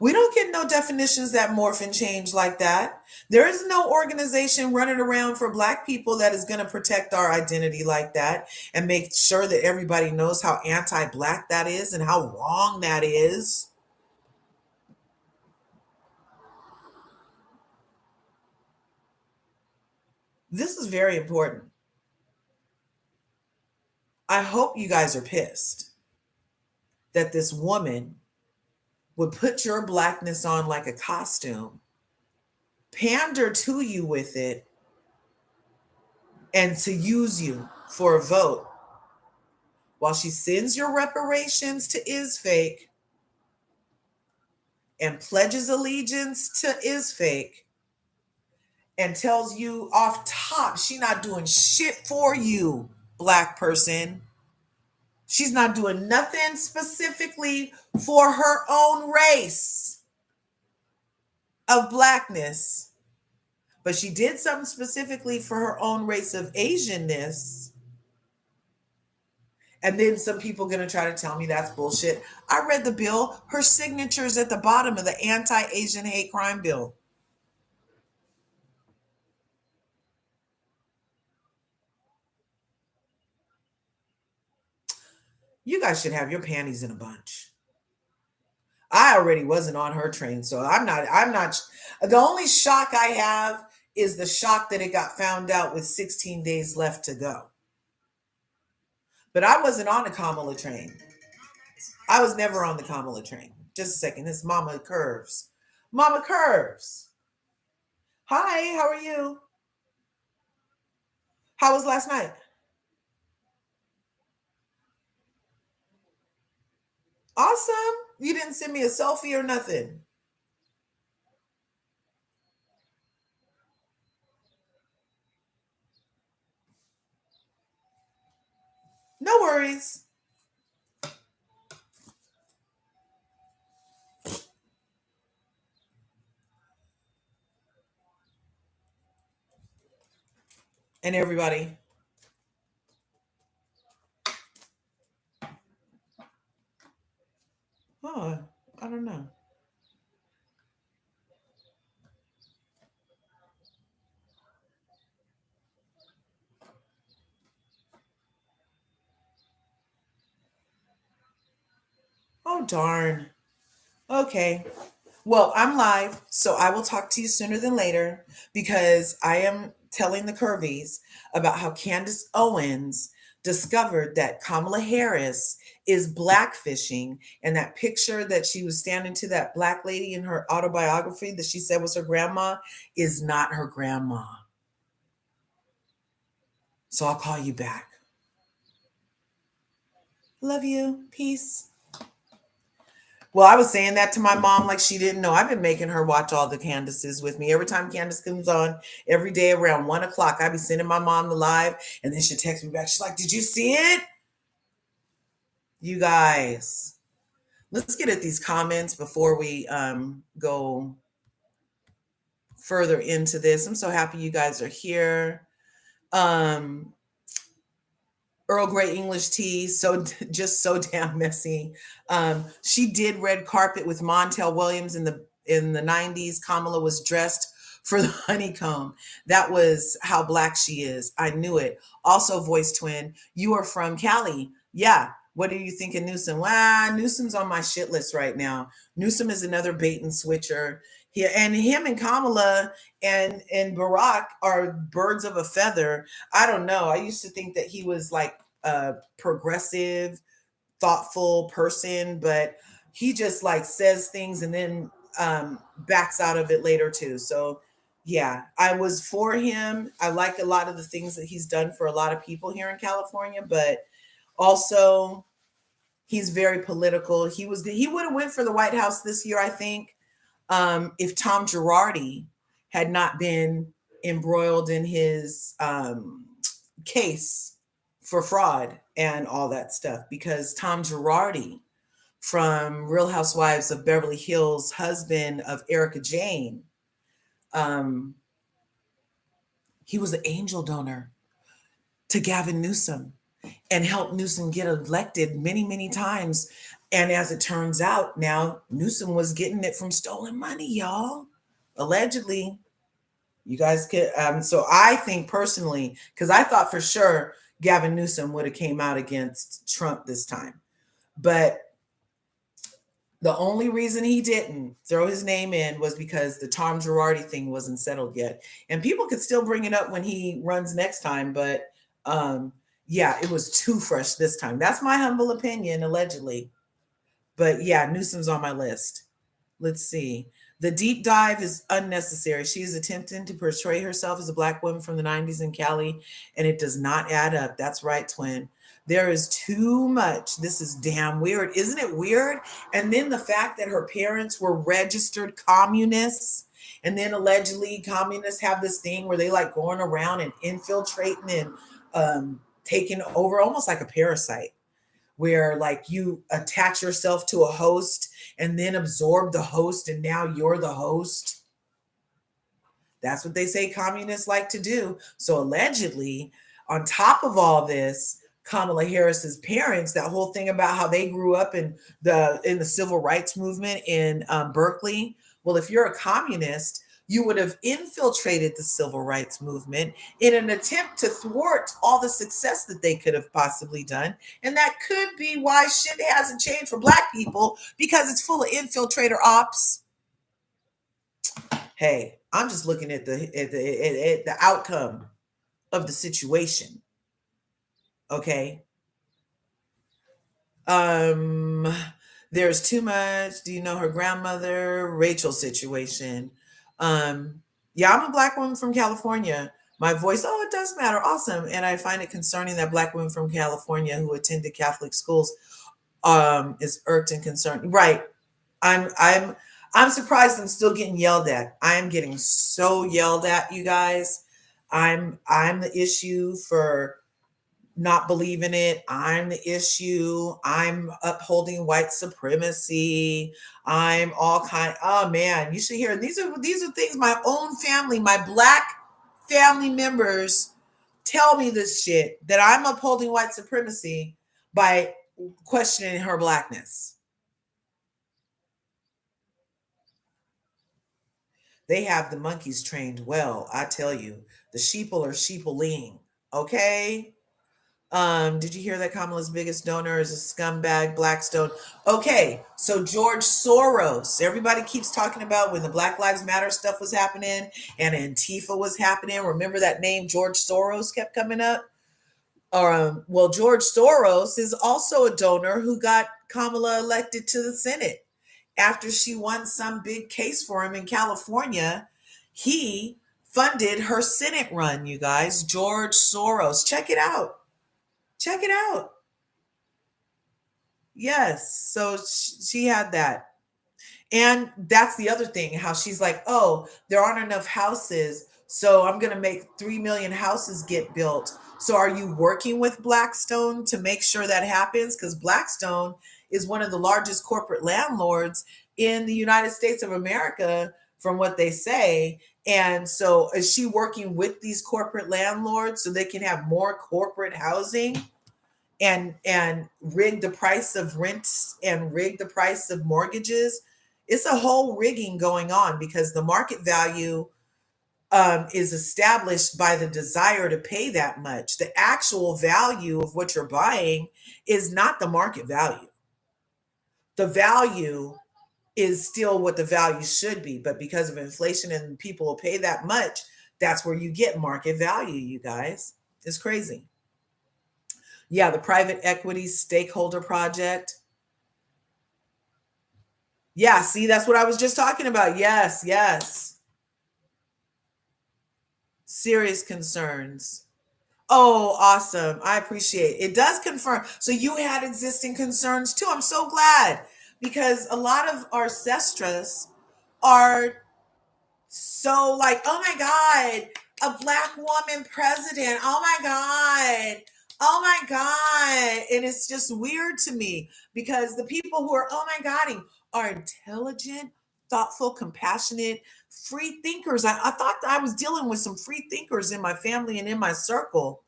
We don't get no definitions that morph and change like that. There is no organization running around for Black people that is going to protect our identity like that and make sure that everybody knows how anti-Black that is and how wrong that is. This is very important. I hope you guys are pissed that this woman would put your Blackness on like a costume, pander to you with it, and to use you for a vote while she sends your reparations to IsFake and pledges allegiance to IsFake and tells you off top she not doing shit for you, Black person. She's not doing nothing specifically for her own race of Blackness, but she did something specifically for her own race of Asianness. And then some people going to try to tell me that's bullshit. I read the bill. Her signature is at the bottom of the anti-Asian hate crime bill. You guys should have your panties in a bunch. I already wasn't on her train, so I'm not. The only shock I have is the shock that it got found out with 16 days left to go. But I wasn't on the Kamala train. I was never on the Kamala train. Just a second. This Mama Curves. Mama Curves. Hi, how are you? How was last night? Awesome. You didn't send me a selfie or nothing. No worries. And everybody. Oh, I don't know. Oh, darn. Okay. Well, I'm live, so I will talk to you sooner than later because I am telling the Curvies about how Candace Owens discovered that Kamala Harris is blackfishing, and that picture that she was standing to, that black lady in her autobiography that she said was her grandma, is not her grandma. So I'll call you back. Love you. Peace. Well, I was saying that to my mom like she didn't know. I've been making her watch all the Candaces with me. Every time Candace comes on, every day around 1 o'clock, I be sending my mom the live, and then she'll text me back. She's like, "Did you see it?" You guys, let's get at these comments before we go further into this. I'm so happy you guys are here. Earl Grey English tea, so just so damn messy. She did red carpet with Montel Williams in the 90s. Kamala was dressed for the honeycomb. That was how black she is. I knew it. Also, voice twin, you are from Cali. Yeah. What do you think of Newsom? Well, Newsom's on my shit list right now. Newsom is another bait and switcher. And him and Kamala and Barack are birds of a feather. I don't know. I used to think that he was like a progressive, thoughtful person, but he just like says things and then backs out of it later too. So yeah, I was for him. I like a lot of the things that he's done for a lot of people here in California, but also he's very political. He would have went for the White House this year, I think, if Tom Girardi had not been embroiled in his case for fraud and all that stuff, because Tom Girardi from Real Housewives of Beverly Hills, husband of Erica Jane, he was an angel donor to Gavin Newsom and helped Newsom get elected many, many times. And as it turns out, now Newsom was getting it from stolen money, y'all. Allegedly. You guys could so I think personally, because I thought for sure Gavin Newsom would have came out against Trump this time. But the only reason he didn't throw his name in was because the Tom Girardi thing wasn't settled yet. And people could still bring it up when he runs next time, but yeah, it was too fresh this time. That's my humble opinion, allegedly. But yeah, Newsom's on my list. Let's see. The deep dive is unnecessary. She is attempting to portray herself as a black woman from the 90s in Cali, and it does not add up. That's right, twin. There is too much. This is damn weird. Isn't it weird? And then the fact that her parents were registered communists, and then allegedly communists have this thing where they like going around and infiltrating and taking over almost like a parasite, where like you attach yourself to a host and then absorb the host and now you're the host. That's what they say communists like to do. So allegedly, on top of all this, Kamala Harris's parents, that whole thing about how they grew up in the civil rights movement in Berkeley. Well, if you're a communist, You would have infiltrated the civil rights movement in an attempt to thwart all the success that they could have possibly done. And that could be why shit hasn't changed for Black people, because it's full of infiltrator ops. Hey, I'm just looking at the outcome of the situation. Okay. There's too much. Do you know her grandmother? Rachel situation. Yeah, I'm a Black woman from California. My voice, oh, it does matter. Awesome. And I find it concerning that Black women from California who attended Catholic schools is irked and concerned. Right. I'm surprised I'm still getting yelled at. I am getting so yelled at, you guys. I'm the issue for not believing it. I'm the issue. I'm upholding white supremacy. I'm all kind. Oh man, you should hear. These are things my own family, my Black family members tell me this shit, that I'm upholding white supremacy by questioning her Blackness. They have the monkeys trained well, I tell you. The sheeple are sheepling. Okay. Did you hear that Kamala's biggest donor is a scumbag Blackstone? Okay, so George Soros. Everybody keeps talking about when the Black Lives Matter stuff was happening and Antifa was happening. Remember that name George Soros kept coming up? Well, George Soros is also a donor who got Kamala elected to the Senate after she won some big case for him in California. He funded her Senate run, you guys. George Soros. Check it out. Check it out. Yes. So she had that. And that's the other thing, how she's like, oh, there aren't enough houses, so I'm going to make 3 million houses get built. So are you working with Blackstone to make sure that happens? Because Blackstone is one of the largest corporate landlords in the United States of America, from what they say. And so is she working with these corporate landlords so they can have more corporate housing? And rig the price of rents and rig the price of mortgages? It's a whole rigging going on, because the market value is established by the desire to pay that much. The actual value of what you're buying is not the market value. The value is still what the value should be, but because of inflation and people will pay that much, that's where you get market value, you guys. It's crazy. Yeah, the private equity stakeholder project. Yeah, see, that's what I was just talking about. Yes, yes. Serious concerns. Oh, awesome. I appreciate it. It does confirm. So you had existing concerns too. I'm so glad, because a lot of our sestras are so like, oh my God, a Black woman president. Oh my God. Oh my God. And it's just weird to me, because the people who are, oh my God, are intelligent, thoughtful, compassionate, free thinkers. I thought that I was dealing with some free thinkers in my family and in my circle.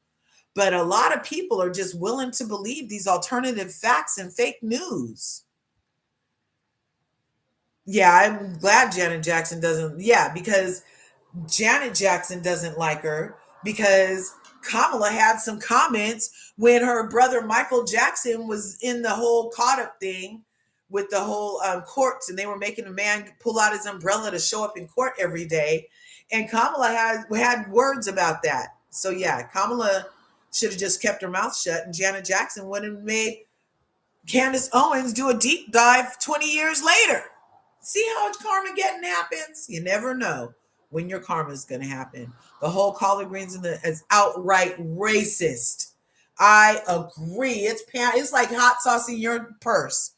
But a lot of people are just willing to believe these alternative facts and fake news. Yeah, I'm glad Janet Jackson doesn't. Yeah, because Janet Jackson doesn't like her, because Kamala had some comments when her brother Michael Jackson was in the whole caught up thing with the whole courts, and they were making a man pull out his umbrella to show up in court every day. And Kamala had words about that. So yeah, Kamala should have just kept her mouth shut, and Janet Jackson would have made Candace Owens do a deep dive 20 years later. See how Carmageddon happens? You never know when your karma is going to happen. The whole collard greens is outright racist. I agree. It's like hot sauce in your purse.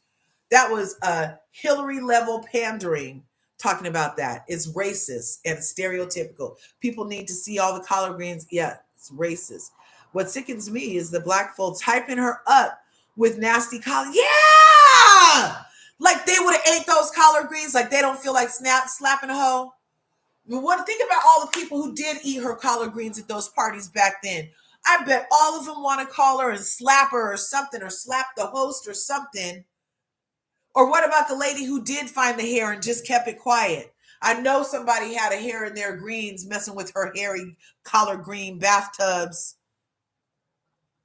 That was a Hillary level pandering. Talking about that, it's racist and stereotypical. People need to see all the collard greens. Yeah, it's racist. What sickens me is the Black folks hyping her up with nasty collard. Yeah, like they would have ate those collard greens. Like they don't feel like slapping a hoe. Think about all the people who did eat her collard greens at those parties back then. I bet all of them want to call her and slap her or something, or slap the host or something. Or what about the lady who did find the hair and just kept it quiet? I know somebody had a hair in their greens messing with her hairy collard green bathtubs,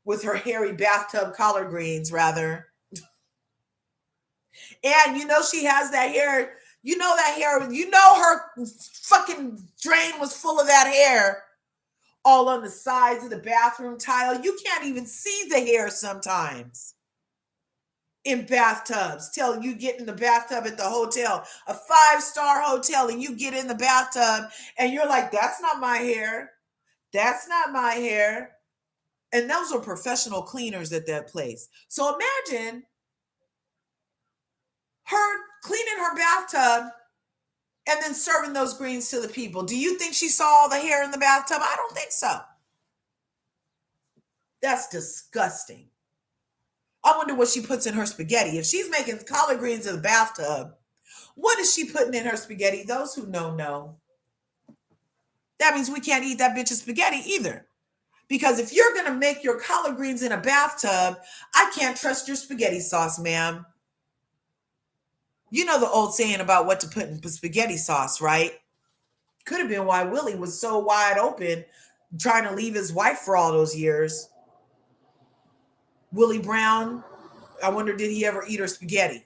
with her hairy bathtub collard greens, rather. And you know she has that hair. You know that hair. You know her fucking drain was full of that hair all on the sides of the bathroom tile. You can't even see the hair sometimes in bathtubs till you get in the bathtub at the hotel, a 5-star hotel, and you get in the bathtub and you're like, that's not my hair. That's not my hair. And those are professional cleaners at that place. So imagine her cleaning her bathtub and then serving those greens to the people. Do you think she saw all the hair in the bathtub? I don't think so. That's disgusting. I wonder what she puts in her spaghetti. If she's making collard greens in the bathtub, what is she putting in her spaghetti? Those who know. That means we can't eat that bitch's spaghetti either. Because if you're going to make your collard greens in a bathtub, I can't trust your spaghetti sauce, ma'am. You know the old saying about what to put in spaghetti sauce, right? Could have been why Willie was so wide open trying to leave his wife for all those years. Willie Brown, I wonder, did he ever eat her spaghetti?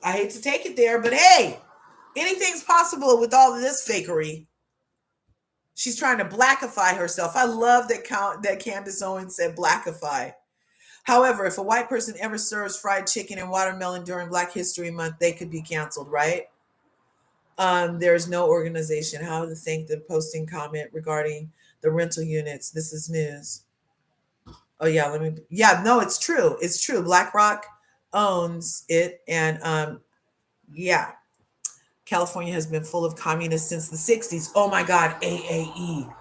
I hate to take it there, but hey, anything's possible with all of this fakery. She's trying to blackify herself. I love that Candace Owens said blackify. However, if a white person ever serves fried chicken and watermelon during Black History Month, they could be canceled, right? There's no organization. How to thank the posting comment regarding the rental units. This is news. Oh yeah, no, it's true. It's true. BlackRock owns it. And yeah, California has been full of communists since the 60s. Oh my God, AAE.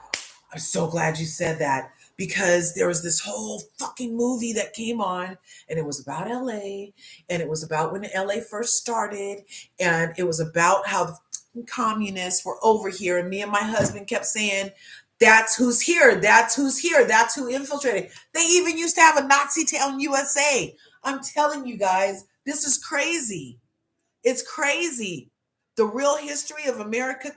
I'm so glad you said that, because there was this whole fucking movie that came on, and it was about LA, and it was about when LA first started, and it was about how the communists were over here, and me and my husband kept saying, that's who's here, that's who's here, that's who infiltrated. They even used to have a Nazi town USA. I'm telling you guys, this is crazy. It's crazy. The real history of America.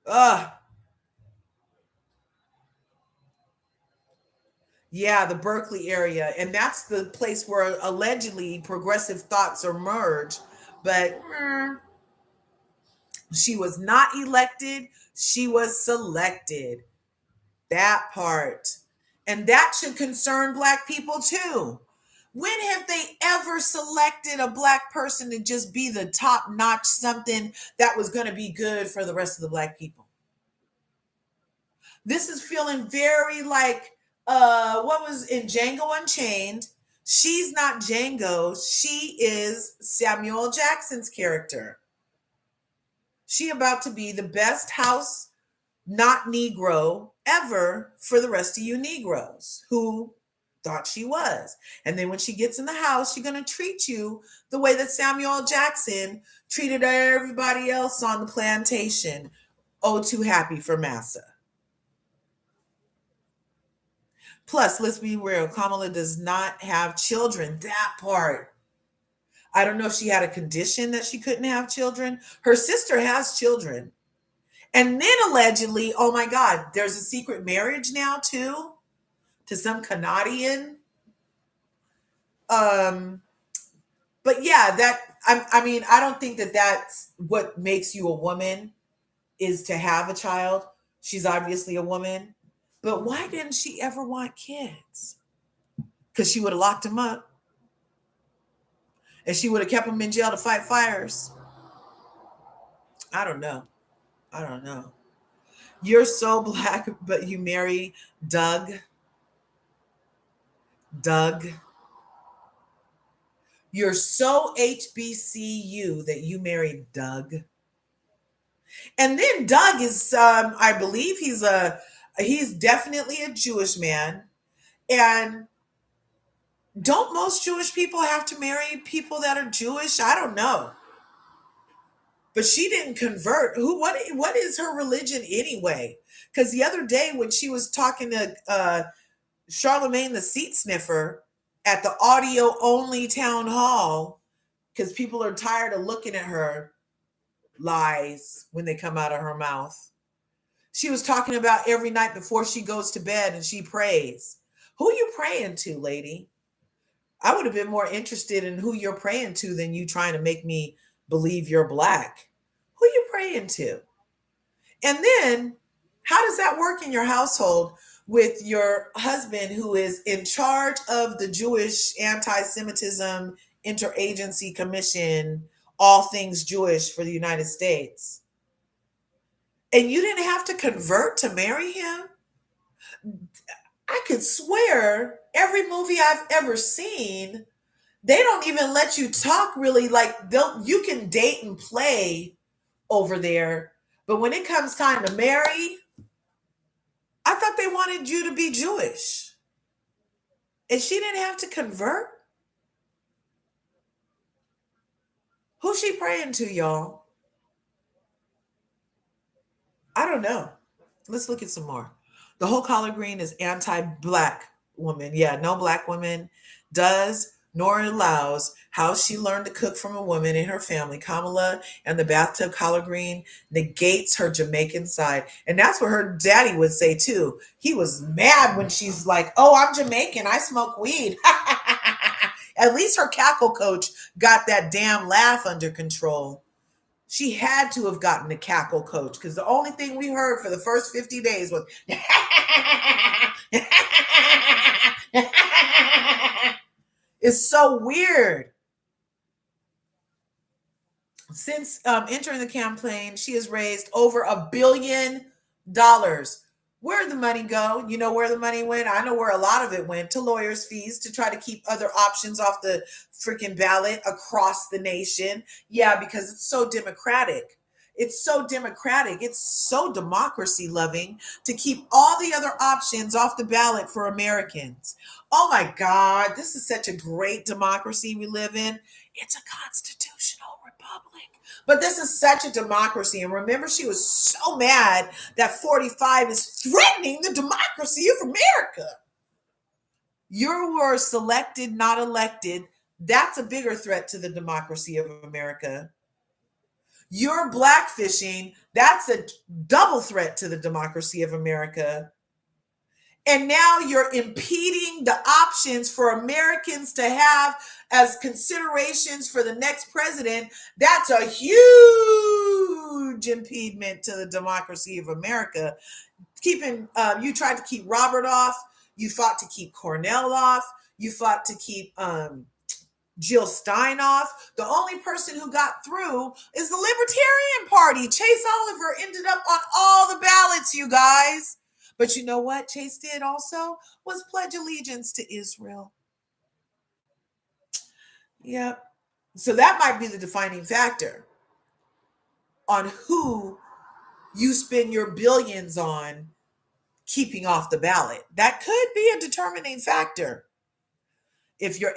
Ugh. Yeah, the Berkeley area. And that's the place where allegedly progressive thoughts are merged. But she was not elected, she was selected. That part. And that should concern Black people too. When have they ever selected a Black person to just be the top notch something that was going to be good for the rest of the Black people? This is feeling very like what was in Django Unchained. She's not Django, she is Samuel Jackson's character. She about to be the best house not Negro ever for the rest of you Negroes who thought she was. And then when she gets in the house, she's going to treat you the way that Samuel Jackson treated everybody else on the plantation. Oh, too happy for Massa. Plus, let's be real, Kamala does not have children. That part. I don't know if she had a condition that she couldn't have children. Her sister has children. And then allegedly, oh my God, there's a secret marriage now too to some Canadian. But yeah, I mean, I don't think that that's what makes you a woman, is to have a child. She's obviously a woman. But why didn't she ever want kids? Because she would have locked him up. And she would have kept him in jail to fight fires. I don't know. I don't know. You're so Black, but you marry Doug. Doug. You're so HBCU that you married Doug. And then Doug is, I believe he's definitely a Jewish man. And don't most Jewish people have to marry people that are Jewish? I don't know. But she didn't convert. What is her religion anyway? Because the other day when she was talking to Charlemagne the seat sniffer at the audio only town hall because people are tired of looking at her lies when they come out of her mouth. She was talking about every night before she goes to bed and she prays. Who you praying to, lady? I would have been more interested in who you're praying to than you trying to make me believe you're black. Who you praying to? And then how does that work in your household with your husband who is in charge of the Jewish anti-Semitism interagency commission, all things Jewish for the United States? And you didn't have to convert to marry him? I could swear every movie I've ever seen, they don't even let you talk really. Like you can date and play over there, but when it comes time to marry, I thought they wanted you to be Jewish. And she didn't have to convert? Who's she praying to, y'all? I don't know. Let's look at some more. The whole collard green is anti-black woman. Yeah, no black woman does nor allows how she learned to cook from a woman in her family. Kamala and the bathtub collard green negates her Jamaican side. And that's what her daddy would say too. He was mad when she's like, oh, I'm Jamaican, I smoke weed. At least her cackle coach got that damn laugh under control. She had to have gotten a cackle coach because the only thing we heard for the first 50 days was it's so weird. Since entering the campaign, she has raised over $1 billion. Where'd the money go? You know where the money went? I know where a lot of it went, to lawyers' fees to try to keep other options off the freaking ballot across the nation. Yeah, because it's so democratic. It's so democratic. It's so democracy loving to keep all the other options off the ballot for Americans. Oh my God, this is such a great democracy we live in. It's a constitutional republic. But this is such a democracy. And remember, she was so mad that 45 is threatening the democracy of America. You were selected, not elected. That's a bigger threat to the democracy of America. You're blackfishing. That's a double threat to the democracy of America. And now you're impeding the options for Americans to have as considerations for the next president. That's a huge impediment to the democracy of America. You tried to keep Robert off. You fought to keep Cornell off. You fought to keep Jill Stein off. The only person who got through is the Libertarian Party. Chase Oliver ended up on all the ballots, you guys. But you know what Chase did also was pledge allegiance to Israel. Yep. So that might be the defining factor on who you spend your billions on keeping off the ballot. That could be a determining factor. If you're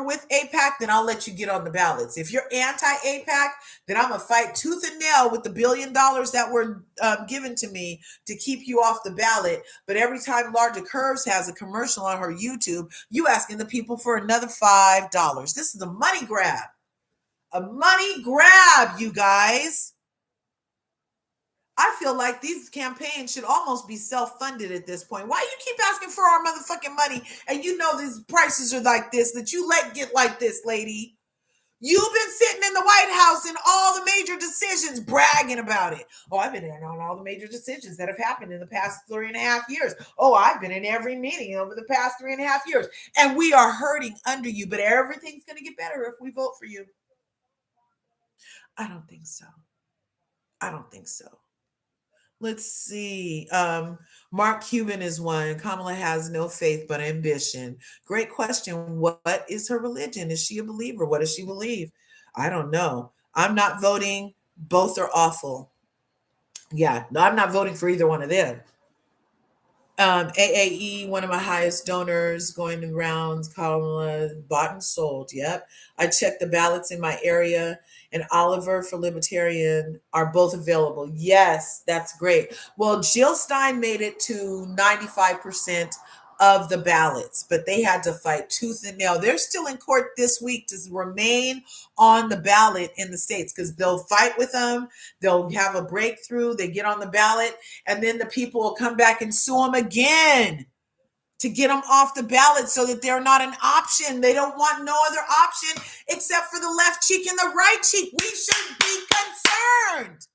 with APAC, then I'll let you get on the ballots. If you're anti-APAC, then I'm going to fight tooth and nail with the $1 billion that were given to me to keep you off the ballot. But every time LRGA Curves has a commercial on her YouTube, you asking the people for another $5. This is a money grab. A money grab, you guys. I feel like these campaigns should almost be self-funded at this point. Why you keep asking for our motherfucking money and you know these prices are like this, that you let get like this, lady? You've been sitting in the White House in all the major decisions bragging about it. Oh, I've been in on all the major decisions that have happened in the past 3.5 years. Oh, I've been in every meeting over the past 3.5 years. And we are hurting under you, but everything's going to get better if we vote for you. I don't think so. I don't think so. Let's see. Mark Cuban is one. Kamala has no faith but ambition. Great question. What is her religion? Is she a believer? What does she believe? I don't know. I'm not voting. Both are awful. Yeah, no, I'm not voting for either one of them. AAE, one of my highest donors, going in rounds. Kamala bought and sold. Yep. I checked the ballots in my area, and Oliver for Libertarian are both available. Yes, that's great. Well, Jill Stein made it to 95% of the ballots, but they had to fight tooth and nail. They're still in court this week to remain on the ballot in the states because they'll fight with them. They'll have a breakthrough. They get on the ballot, and then the people will come back and sue them again to get them off the ballot so that they're not an option. They don't want no other option except for the left cheek and the right cheek. We should be concerned.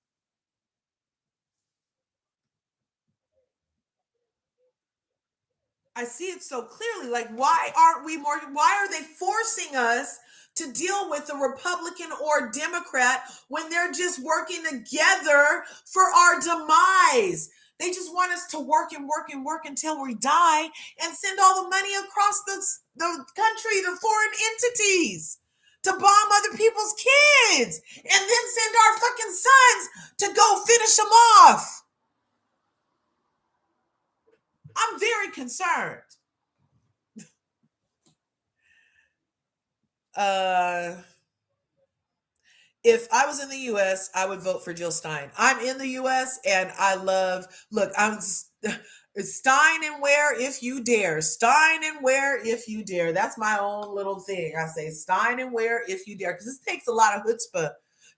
I see it so clearly. Like, why are they forcing us to deal with a Republican or Democrat when they're just working together for our demise? They just want us to work and work and work until we die and send all the money across the country to foreign entities to bomb other people's kids and then send our fucking sons to go finish them off. I'm very concerned. If I was in the US, I would vote for Jill Stein. I'm in the US and I'm Stein and where if you dare. Stein and where if you dare. That's my own little thing. I say Stein and where if you dare. Because this takes a lot of chutzpah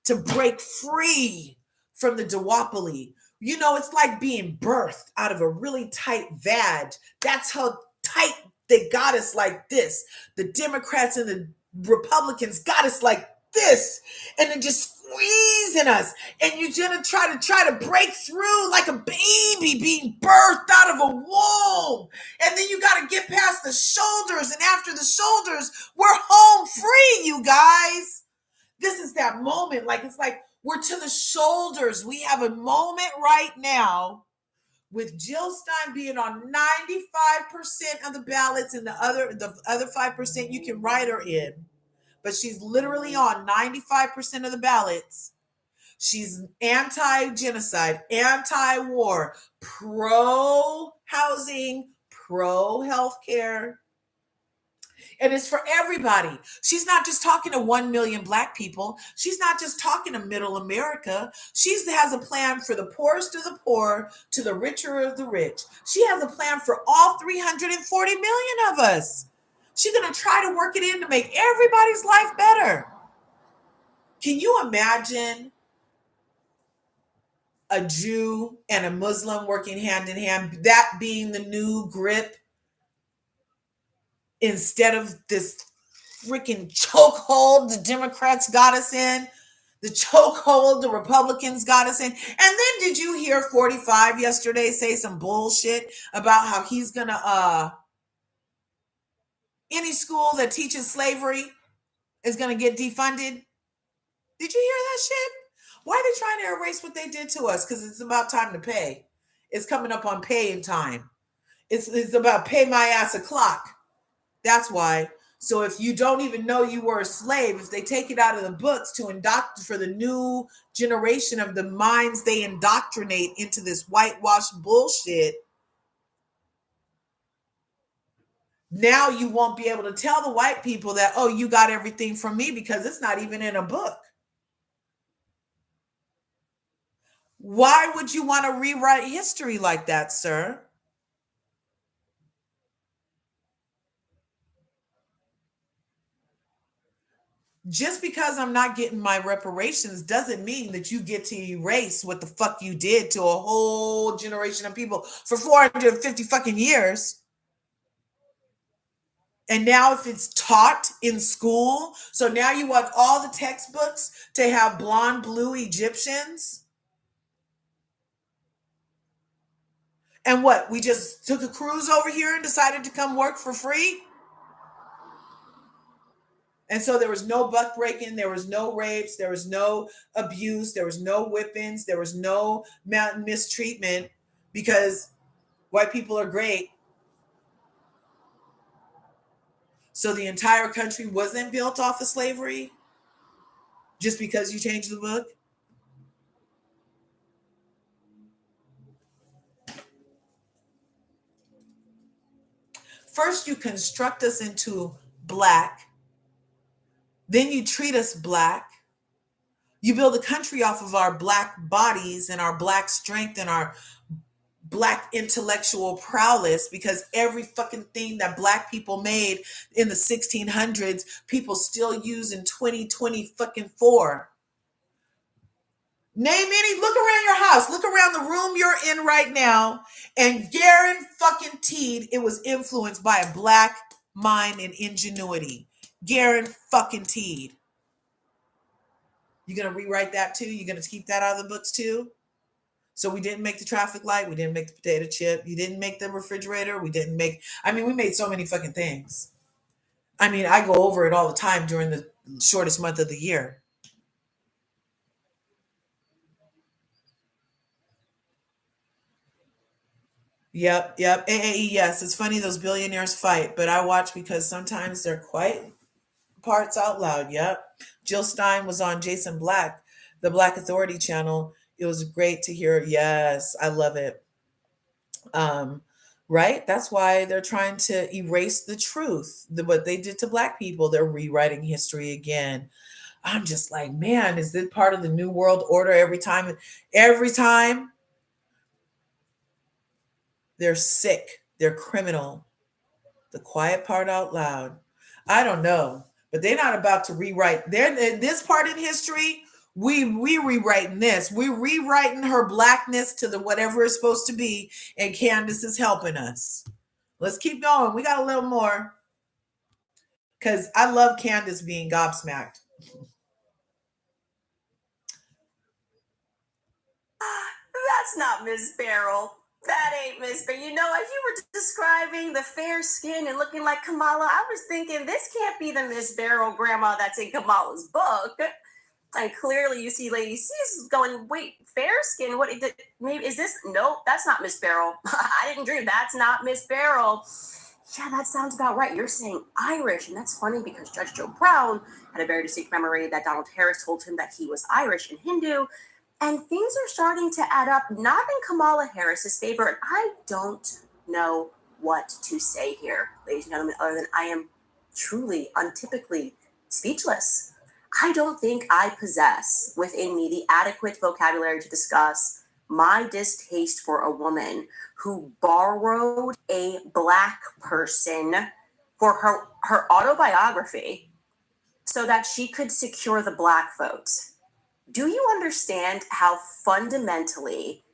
to break free from the duopoly. You know, it's like being birthed out of a really tight vag. That's how tight they got us like this. The Democrats and the Republicans got us like this, and then just squeezing us, and you're gonna try to break through like a baby being birthed out of a womb, and then you got to get past the shoulders, and after the shoulders, we're home free, you guys. This is that moment. Like, it's like we're to the shoulders. We have a moment right now with Jill Stein being on 95% of the ballots, and the other 5% you can write her in. But she's literally on 95% of the ballots. She's anti-genocide, anti-war, pro-housing, pro-healthcare. And it's for everybody. She's not just talking to 1 million Black people. She's not just talking to middle America. She has a plan for the poorest of the poor to the richer of the rich. She has a plan for all 340 million of us. She's going to try to work it in to make everybody's life better. Can you imagine a Jew and a Muslim working hand in hand, that being the new grip instead of this freaking chokehold the Democrats got us in, the chokehold the Republicans got us in? And then did you hear 45 yesterday say some bullshit about how he's going to, any school that teaches slavery is going to get defunded? Did you hear that shit? Why are they trying to erase what they did to us? Because it's about time to pay. It's coming up on paying time. It's about pay my ass a clock. That's why. So if you don't even know you were a slave, if they take it out of the books to indoctrinate for the new generation of the minds they indoctrinate into this whitewashed bullshit, now you won't be able to tell the white people that, oh, you got everything from me, because it's not even in a book. Why would you want to rewrite history like that, sir? Just because I'm not getting my reparations doesn't mean that you get to erase what the fuck you did to a whole generation of people for 450 fucking years. And now if it's taught in school, so now you want all the textbooks to have blonde, blue Egyptians? And what, we just took a cruise over here and decided to come work for free? And so there was no buck breaking, there was no rapes, there was no abuse, there was no whippings, there was no mistreatment, because white people are great. So the entire country wasn't built off of slavery just because you changed the book? First, you construct us into black, then you treat us black. You build a country off of our black bodies and our black strength and our black intellectual prowess, because every fucking thing that black people made in the 1600s, people still use in 2020 fucking four. Name any, look around your house, look around the room you're in right now, and guaranteed it was influenced by a black mind and ingenuity. Guaranteed. You're going to rewrite that too? You're going to keep that out of the books too? So we didn't make the traffic light. We didn't make the potato chip. You didn't make the refrigerator. We made so many fucking things. I mean, I go over it all the time during the shortest month of the year. Yep. AAE, yes. It's funny those billionaires fight, but I watch because sometimes they're quite parts out loud. Yep. Jill Stein was on Jason Black, the Black Authority channel. It was great to hear. Yes, I love it. Right? That's why they're trying to erase the truth. What they did to black people, they're rewriting history again. I'm just like, man, is this part of the new world order every time? Every time they're sick, they're criminal. The quiet part out loud. I don't know, but they're not about to rewrite. This part in history. We rewriting this. We're rewriting her blackness to the whatever it's supposed to be, and Candace is helping us. Let's keep going. We got a little more because I love Candace being gobsmacked. That's not Miss Beryl. That ain't Miss Beryl. You know, as you were describing the fair skin and looking like Kamala, I was thinking this can't be the Miss Beryl grandma that's in Kamala's book. And clearly you see Lady C is going, wait, fair skin? What, maybe, is this? Nope, that's not Miss Beryl. I didn't dream. That's not Miss Beryl. Yeah, that sounds about right. You're saying Irish. And that's funny because Judge Joe Brown had a very distinct memory that Donald Harris told him that he was Irish and Hindu. And things are starting to add up, not in Kamala Harris's favor. And I don't know what to say here, ladies and gentlemen, other than I am truly, untypically speechless. I don't think I possess within me the adequate vocabulary to discuss my distaste for a woman who borrowed a black person for her autobiography so that she could secure the black vote. Do you understand how fundamentally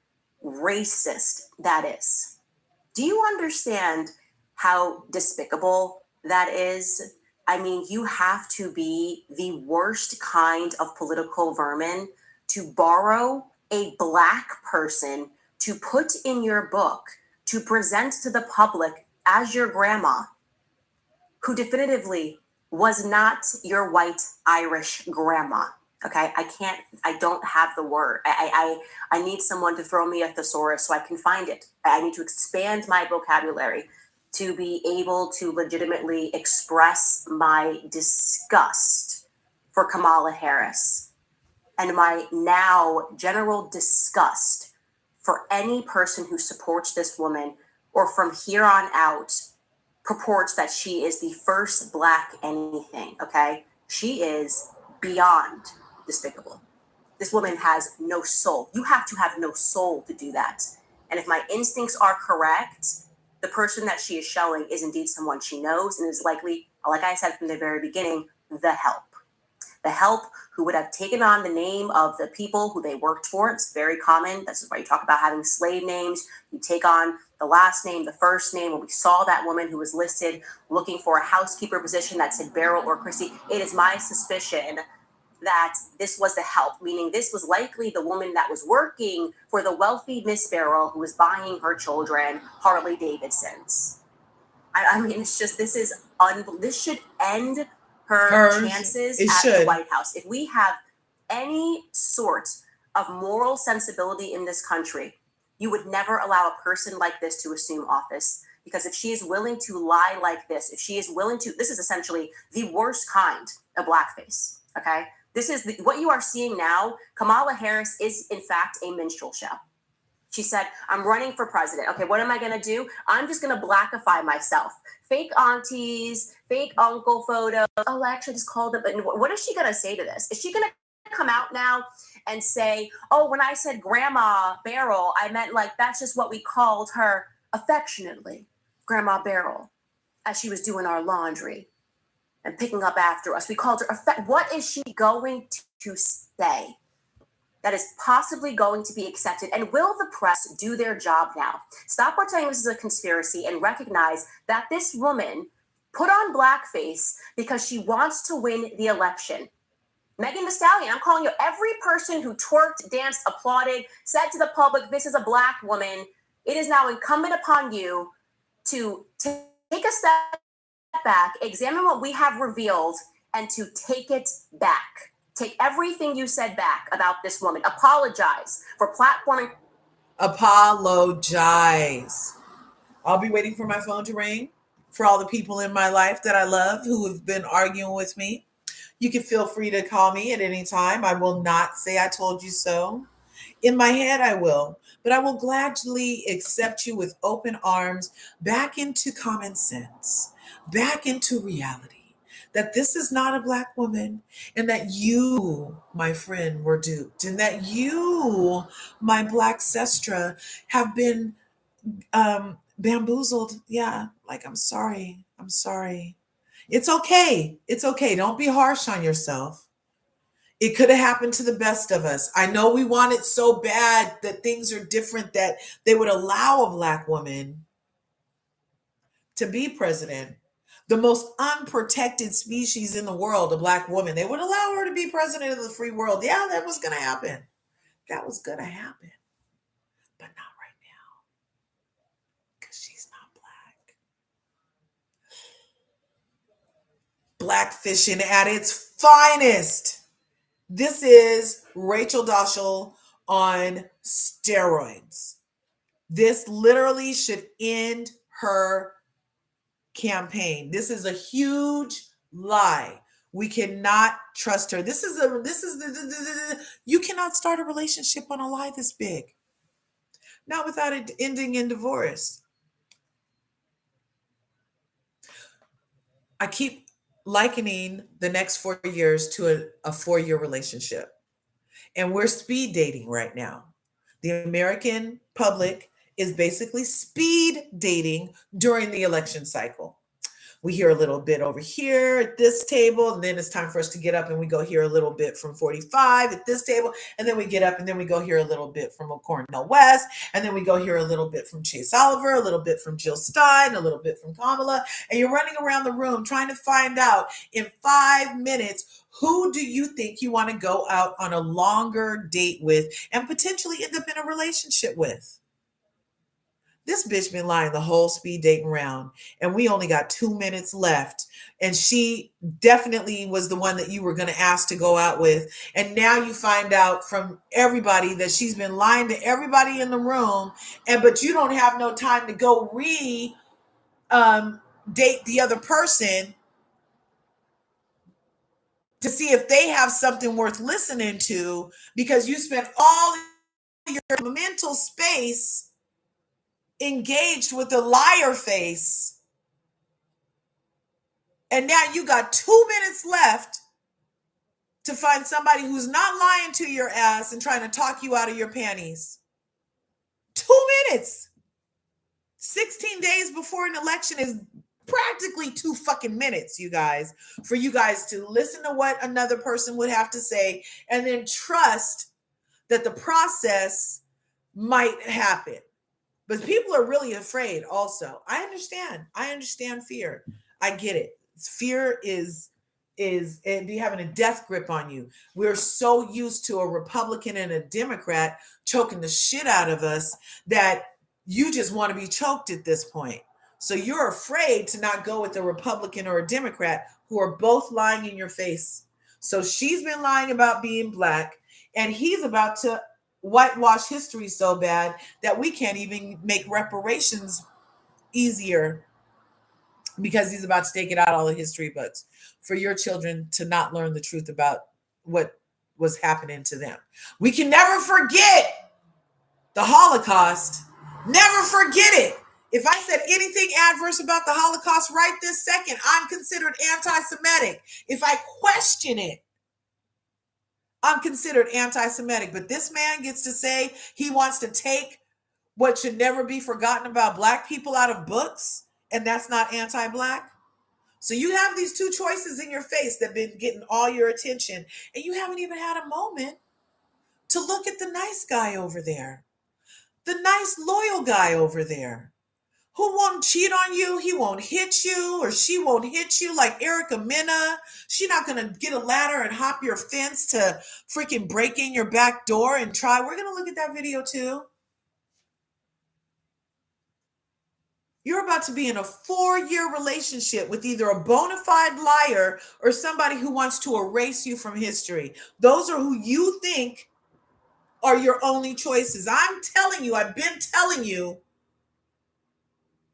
racist that is? Do you understand how despicable that is? I mean, you have to be the worst kind of political vermin to borrow a black person to put in your book, to present to the public as your grandma, who was not your white Irish grandma. Okay, I don't have the word. I need someone to throw me a thesaurus so I can find it. I need to expand my vocabulary to be able to legitimately express my disgust for Kamala Harris and my now general disgust for any person who supports this woman or from here on out purports that she is the first black anything, okay? She is beyond despicable. This woman has no soul. You have to have no soul to do that. And if my instincts are correct, the person that she is showing is indeed someone she knows and is likely, like I said from the very beginning, the help. The help who would have taken on the name of the people who they worked for. It's very common. This is why you talk about having slave names. You take on the last name, the first name. When we saw that woman who was listed looking for a housekeeper position that said Beryl or Christie, it is my suspicion that this was the help, meaning this was likely the woman that was working for the wealthy Miss Beryl who was buying her children Harley Davidsons. I mean, it's just, this should end her chances at the White House. If we have any sort of moral sensibility in this country, you would never allow a person like this to assume office. Because if she is willing to lie like this, if she is willing to, this is essentially the worst kind of blackface, okay? This is what you are seeing now. Kamala Harris is, in fact, a minstrel show. She said, I'm running for president. Okay, what am I going to do? I'm just going to blackify myself. Fake aunties, fake uncle photos. Oh, I actually just called it. But what is she going to say to this? Is she going to come out now and say, oh, when I said Grandma Beryl, I meant like that's just what we called her affectionately, Grandma Beryl, as she was doing our laundry and picking up after us. We called her what is she going to say that is possibly going to be accepted? And will the press do their job now? Stop pretending this is a conspiracy and recognize that this woman put on blackface because she wants to win the election. Megan Thee Stallion, I'm calling you, every person who twerked, danced, applauded, said to the public, this is a black woman, it is now incumbent upon you to take a step back, examine what we have revealed, and to take it back. Take everything you said back about this woman. Apologize for platforming. Apologize. I'll be waiting for my phone to ring for all the people in my life that I love who have been arguing with me. You can feel free to call me at any time. I will not say I told you so. In my head, I will, but I will gladly accept you with open arms back into common sense, back into reality. That this is not a black woman, and that you, my friend, were duped, and that you, my black sestra, have been bamboozled. Yeah, like I'm sorry. I'm sorry. It's okay. It's okay. Don't be harsh on yourself. It could have happened to the best of us. I know we want it so bad that things are different, that they would allow a black woman to be president. The most unprotected species in the world, a black woman. They would allow her to be president of the free world. Yeah, that was going to happen. That was going to happen. But not right now. Because she's not black. Blackfishing at its finest. This is Rachel Dolezal on steroids. This literally should end her campaign. This is a huge lie. We cannot trust her. You cannot start a relationship on a lie this big. Not without it ending in divorce. I keep likening the next 4 years to a 4-year relationship. And we're speed dating right now. The American public is basically speed dating during the election cycle. We hear a little bit over here at this table, and then it's time for us to get up and we go hear a little bit from 45 at this table, and then we get up and then we go hear a little bit from Cornel West, and then we go hear a little bit from Chase Oliver, a little bit from Jill Stein, a little bit from Kamala, and you're running around the room trying to find out in 5 minutes, who do you think you want to go out on a longer date with and potentially end up in a relationship with? This bitch been lying the whole speed dating round, and we only got 2 minutes left. And she definitely was the one that you were going to ask to go out with. And now you find out from everybody that she's been lying to everybody in the room. But you don't have no time to go date the other person to see if they have something worth listening to, because you spent all your mental space engaged with the liar face. And now you got 2 minutes left to find somebody who's not lying to your ass and trying to talk you out of your panties. 2 minutes. 16 days before an election is practically 2 fucking minutes, you guys, for you guys to listen to what another person would have to say and then trust that the process might happen. But people are really afraid also. I understand fear. I get it. Fear is be having a death grip on you. We're so used to a Republican and a Democrat choking the shit out of us that you just want to be choked at this point. So you're afraid to not go with a Republican or a Democrat who are both lying in your face. So she's been lying about being black, and he's about to whitewash history so bad that we can't even make reparations easier, because he's about to take it out all the history books for your children to not learn the truth about what was happening to them. We can never forget The Holocaust, never forget it. If I said anything adverse about the Holocaust right this second, I'm considered anti-Semitic. If I question it, I'm considered anti-Semitic. But this man gets to say he wants to take what should never be forgotten about Black people out of books, and that's not anti-Black. So you have these two choices in your face that have been getting all your attention, and you haven't even had a moment to look at the nice guy over there, the nice, loyal guy over there who won't cheat on you. He won't hit you, or she won't hit you like Erica Mena. She's not going to get a ladder and hop your fence to freaking break in your back door and try. We're going to look at that video too. You're about to be in a 4-year relationship with either a bona fide liar or somebody who wants to erase you from history. Those are who you think are your only choices. I'm telling you, I've been telling you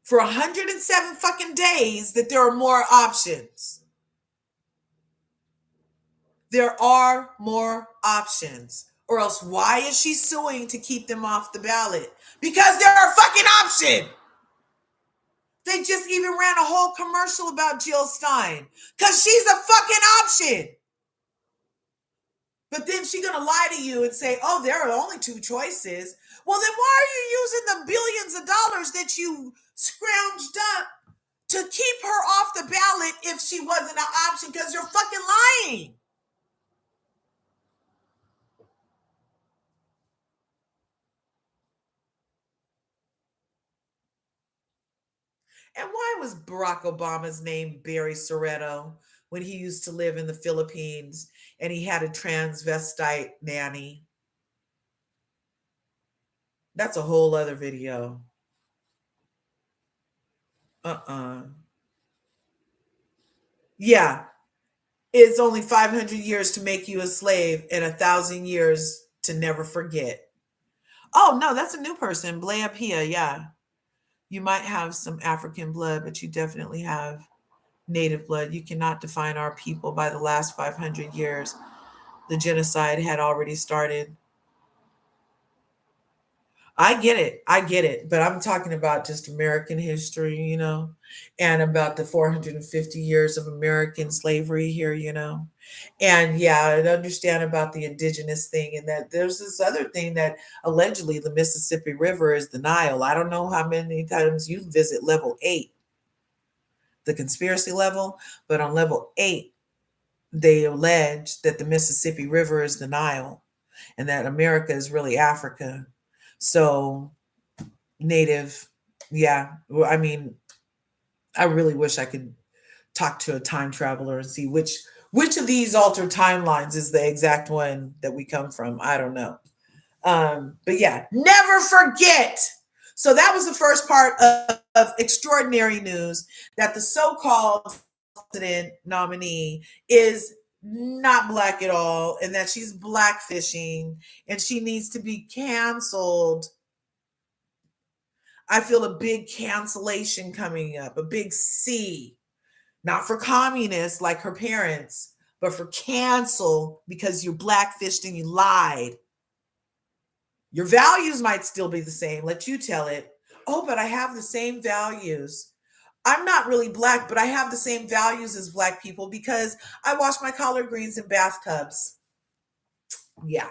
for 107 fucking days that there are more options. There are more options. Or else why is she suing to keep them off the ballot? Because they're a fucking option. They just even ran a whole commercial about Jill Stein because she's a fucking option. But then she's going to lie to you and say, oh, there are only 2 choices. Well, then why are you using the billions of dollars that you scrounged up to keep her off the ballot if she wasn't an option? Because you're fucking lying. And why was Barack Obama's name Barry Soretto when he used to live in the Philippines and he had a transvestite nanny? That's a whole other video. Yeah, it's only 500 years to make you a slave and 1,000 years to never forget. Oh, no, that's a new person. Blea Pia, yeah. You might have some African blood, but you definitely have native blood. You cannot define our people by the last 500 years. The genocide had already started. I get it, but I'm talking about just American history, and about the 450 years of American slavery here, and yeah, I understand about the indigenous thing, and that there's this other thing that allegedly the Mississippi River is the Nile. I don't know how many times you visit level 8, the conspiracy level, but on level 8, they allege that the Mississippi River is the Nile and that America is really Africa. So native, yeah. Well, I mean, I really wish I could talk to a time traveler and see which of these altered timelines is the exact one that we come from. I don't know. But yeah, never forget. So that was the first part of extraordinary news, that the so-called president nominee is not Black at all, and that she's blackfishing and she needs to be canceled. I feel a big cancellation coming up, a big C, not for communists like her parents, but for cancel because you blackfished and you lied. Your values might still be the same. Let you tell it. Oh, but I have the same values. I'm not really Black, but I have the same values as Black people because I wash my collard greens in bathtubs. Yeah.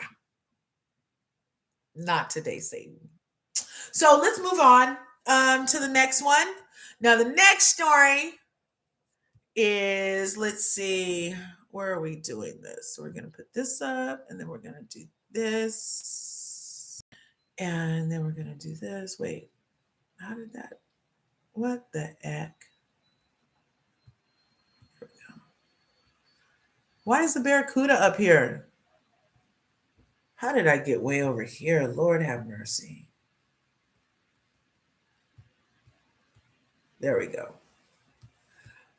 Not today, Satan. So let's move on to the next one. Now, the next story is, let's see, where are we doing this? We're going to put this up, and then we're going to do this, and then we're going to do this. Wait, how did that, what the heck? Here we go. Why is the Barracuda up here? How did I get way over here? Lord have mercy. There we go.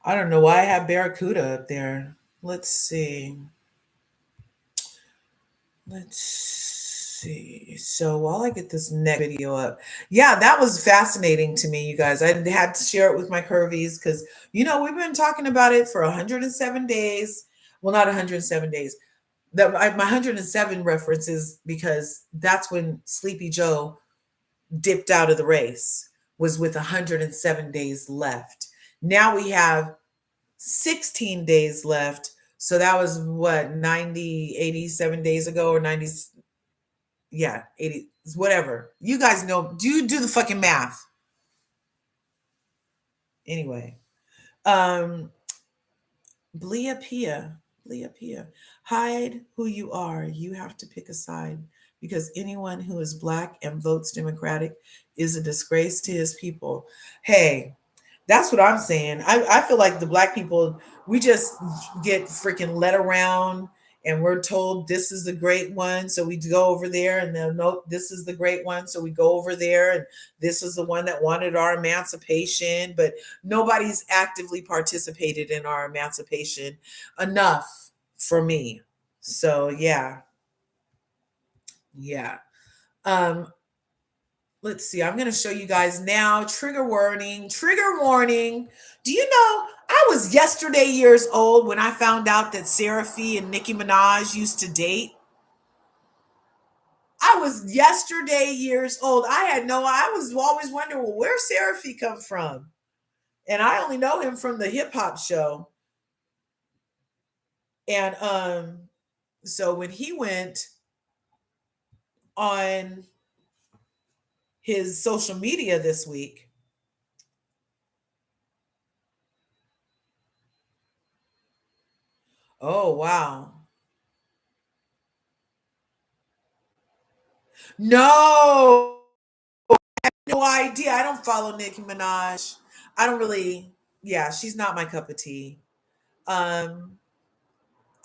I don't know why I have Barracuda up there. Let's see. So while I get this next video up, yeah, that was fascinating to me, you guys. I had to share it with my Curvies because, we've been talking about it for 107 days. Well, not 107 days. my 107 reference is because that's when Sleepy Joe dipped out of the race, was with 107 days left. Now we have 16 days left. So that was what, 90, 87 days ago, or 90, yeah, 80, whatever. You guys know, do the fucking math. Anyway, um, Blia Pia, Blia Pia, hide who you are. You have to pick a side because anyone who is black and votes Democratic is a disgrace to his people. Hey, that's what I'm saying. I feel like the black people, we just get freaking led around and we're told this is the great one. So we go over there and they'll note this is the great one. So we go over there and this is the one that wanted our emancipation. But nobody's actively participated in our emancipation enough for me. So yeah. Yeah. Um, let's see. I'm going to show you guys now. Trigger warning. Trigger warning. Do you know I was yesterday years old when I found out that Sarafee and Nicki Minaj used to date? I was yesterday years old. I was always wondering, well, where Sarafee come from? And I only know him from the hip hop show. And so when he went on his social media this week, oh wow. No, no idea. I don't follow Nicki Minaj. I don't really, yeah, she's not my cup of tea. Um,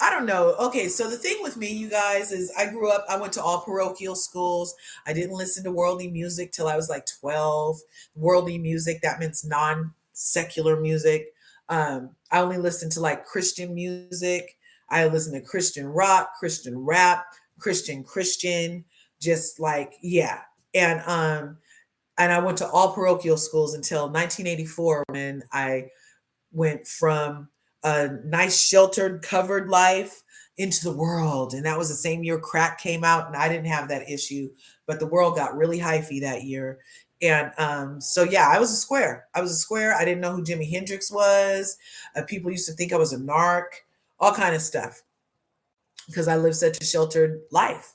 I don't know. Okay, so the thing with me, you guys, is I grew up, I went to all parochial schools. I didn't listen to worldly music till I was like 12. Worldly music, that means non-secular music. I only listened to like Christian music. I listened to Christian rock, Christian rap, Christian, just like, yeah. And I went to all parochial schools until 1984 when I went from a nice sheltered covered life into the world, and that was the same year crack came out, and I didn't have that issue, but the world got really hyphy that year. And so yeah, I was a square. I didn't know who Jimi Hendrix was. People used to think I was a narc, all kind of stuff, because I lived such a sheltered life.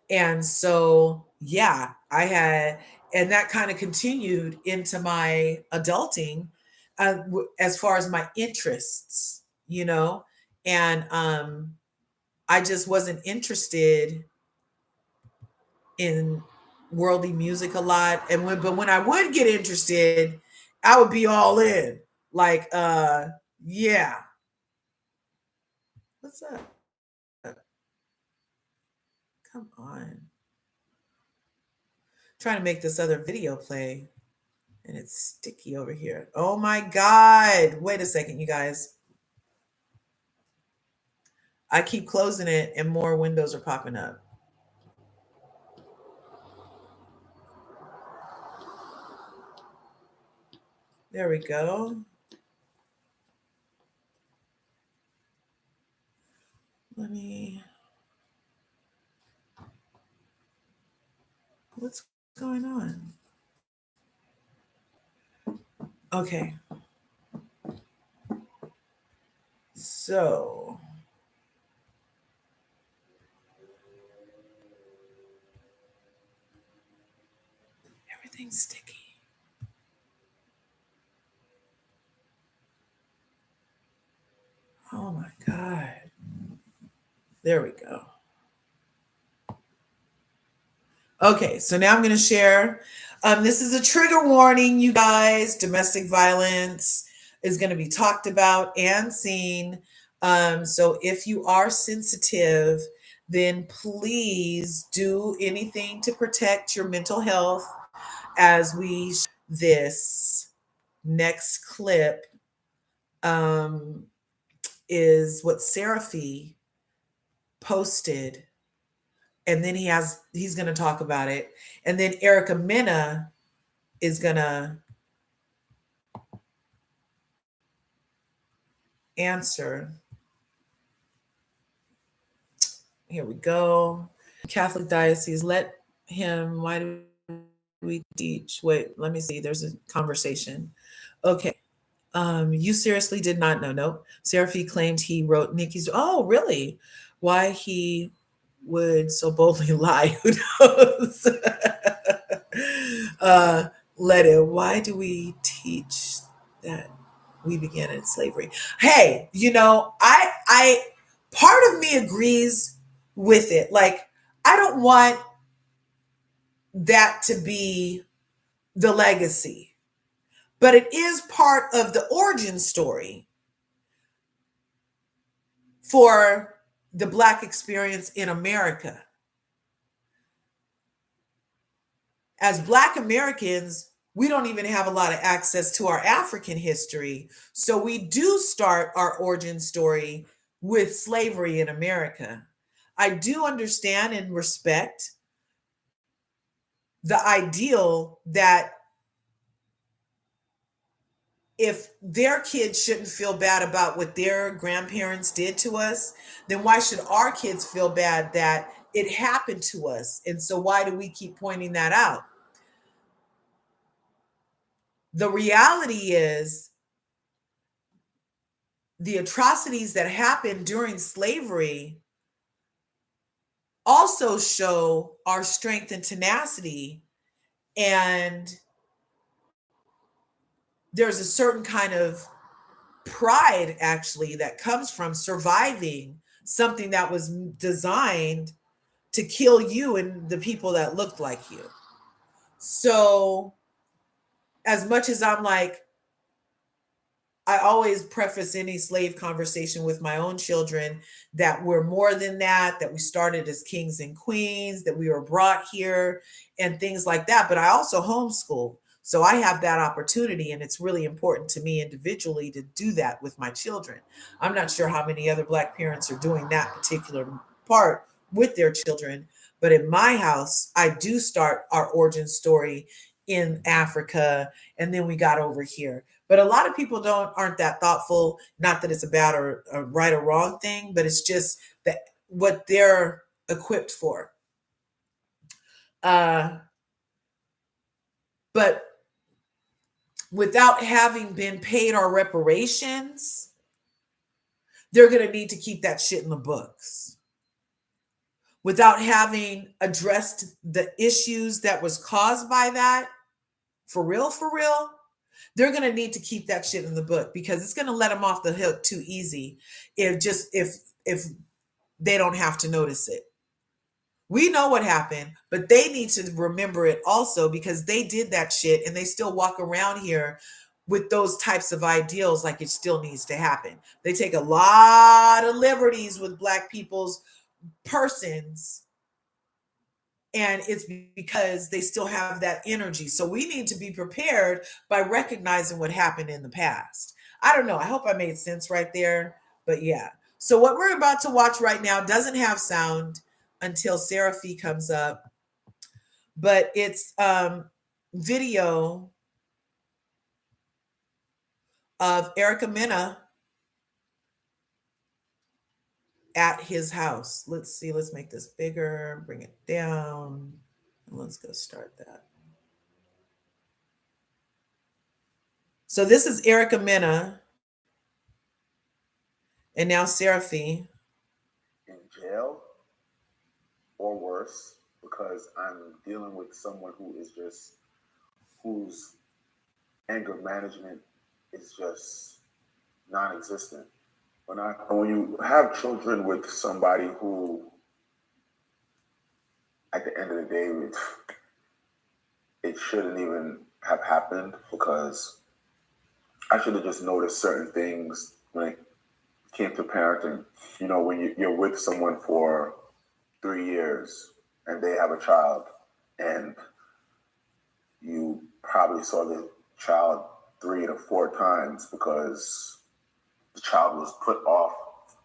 And so yeah, and that kind of continued into my adulting, as far as my interests, and I just wasn't interested in worldly music a lot. But when I would get interested, I would be all in. Like, yeah. What's up? Come on. Trying to make this other video play, and it's sticky over here. Oh my God. Wait a second, you guys. I keep closing it and more windows are popping up. There we go. Let me. What's going on? Okay. So. Everything's sticky. Oh my God. There we go. Okay, so now I'm going to share. This is a trigger warning, you guys. Domestic violence is going to be talked about and seen. So if you are sensitive, then please do anything to protect your mental health as we this next clip is what Sarafee posted, and then he's going to talk about it, and then Erica Mena is going to answer. Here we go. Catholic diocese, let him, why do we teach? Wait, let me see. There's a conversation. Okay. You seriously did not know? Nope. Sarafee claimed he wrote Nikki's. Oh, really? Why he would so boldly lie? Who knows? uh, let it. Why do we teach that we began in slavery? Hey, I part of me agrees with it. Like, I don't want that to be the legacy, but it is part of the origin story for the Black experience in America. As Black Americans, we don't even have a lot of access to our African history. So we do start our origin story with slavery in America. I do understand and respect the ideal that if their kids shouldn't feel bad about what their grandparents did to us, then why should our kids feel bad that it happened to us? And so why do we keep pointing that out? The reality is the atrocities that happened during slavery also show our strength and tenacity. And there's a certain kind of pride, actually, that comes from surviving something that was designed to kill you and the people that looked like you. So, as much as I'm like, I always preface any slave conversation with my own children that we're more than that, that we started as kings and queens, that we were brought here and things like that. But I also homeschool. So I have that opportunity, and it's really important to me individually to do that with my children. I'm not sure how many other Black parents are doing that particular part with their children, but in my house, I do start our origin story in Africa, and then we got over here. But a lot of people aren't that thoughtful. Not that it's a bad or a right or wrong thing, but it's just that what they're equipped for. But without having been paid our reparations, they're going to need to keep that shit in the books. Without having addressed the issues that was caused by that, for real, they're going to need to keep that shit in the book, because it's going to let them off the hook too easy if they don't have to notice it. We know what happened, but they need to remember it also, because they did that shit and they still walk around here with those types of ideals like it still needs to happen. They take a lot of liberties with Black people's persons, and it's because they still have that energy. So we need to be prepared by recognizing what happened in the past. I don't know. I hope I made sense right there. But yeah. So what we're about to watch right now doesn't have sound until Sarafee comes up. But it's video of Mena at his house. Let's see. Let's make this bigger. Bring it down. And let's go start that. So this is Mena, and now Sarafee. In jail or worse, because I'm dealing with someone whose anger management is just non-existent. When you have children with somebody who, at the end of the day, it shouldn't even have happened, because I should have just noticed certain things when it came to parenting. You know, when you're with someone for 3 years and they have a child, and you probably saw the child 3 to 4 times because the child was put off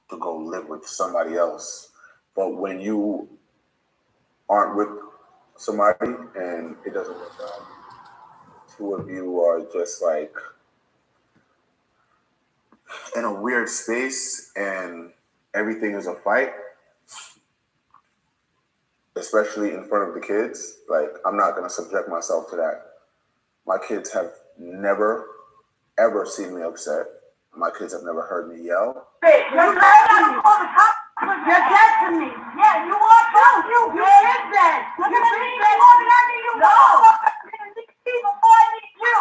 to go live with somebody else. But when you aren't with somebody and it doesn't work out, two of you are just like in a weird space and everything is a fight, especially in front of the kids. Like, I'm not going to subject myself to that. My kids have never, ever seen me upset. My kids have never heard me yell. Hey, you're dead to me. Yeah, you are too. You did that. You're going to leave me more than I need you. No. Before I need you.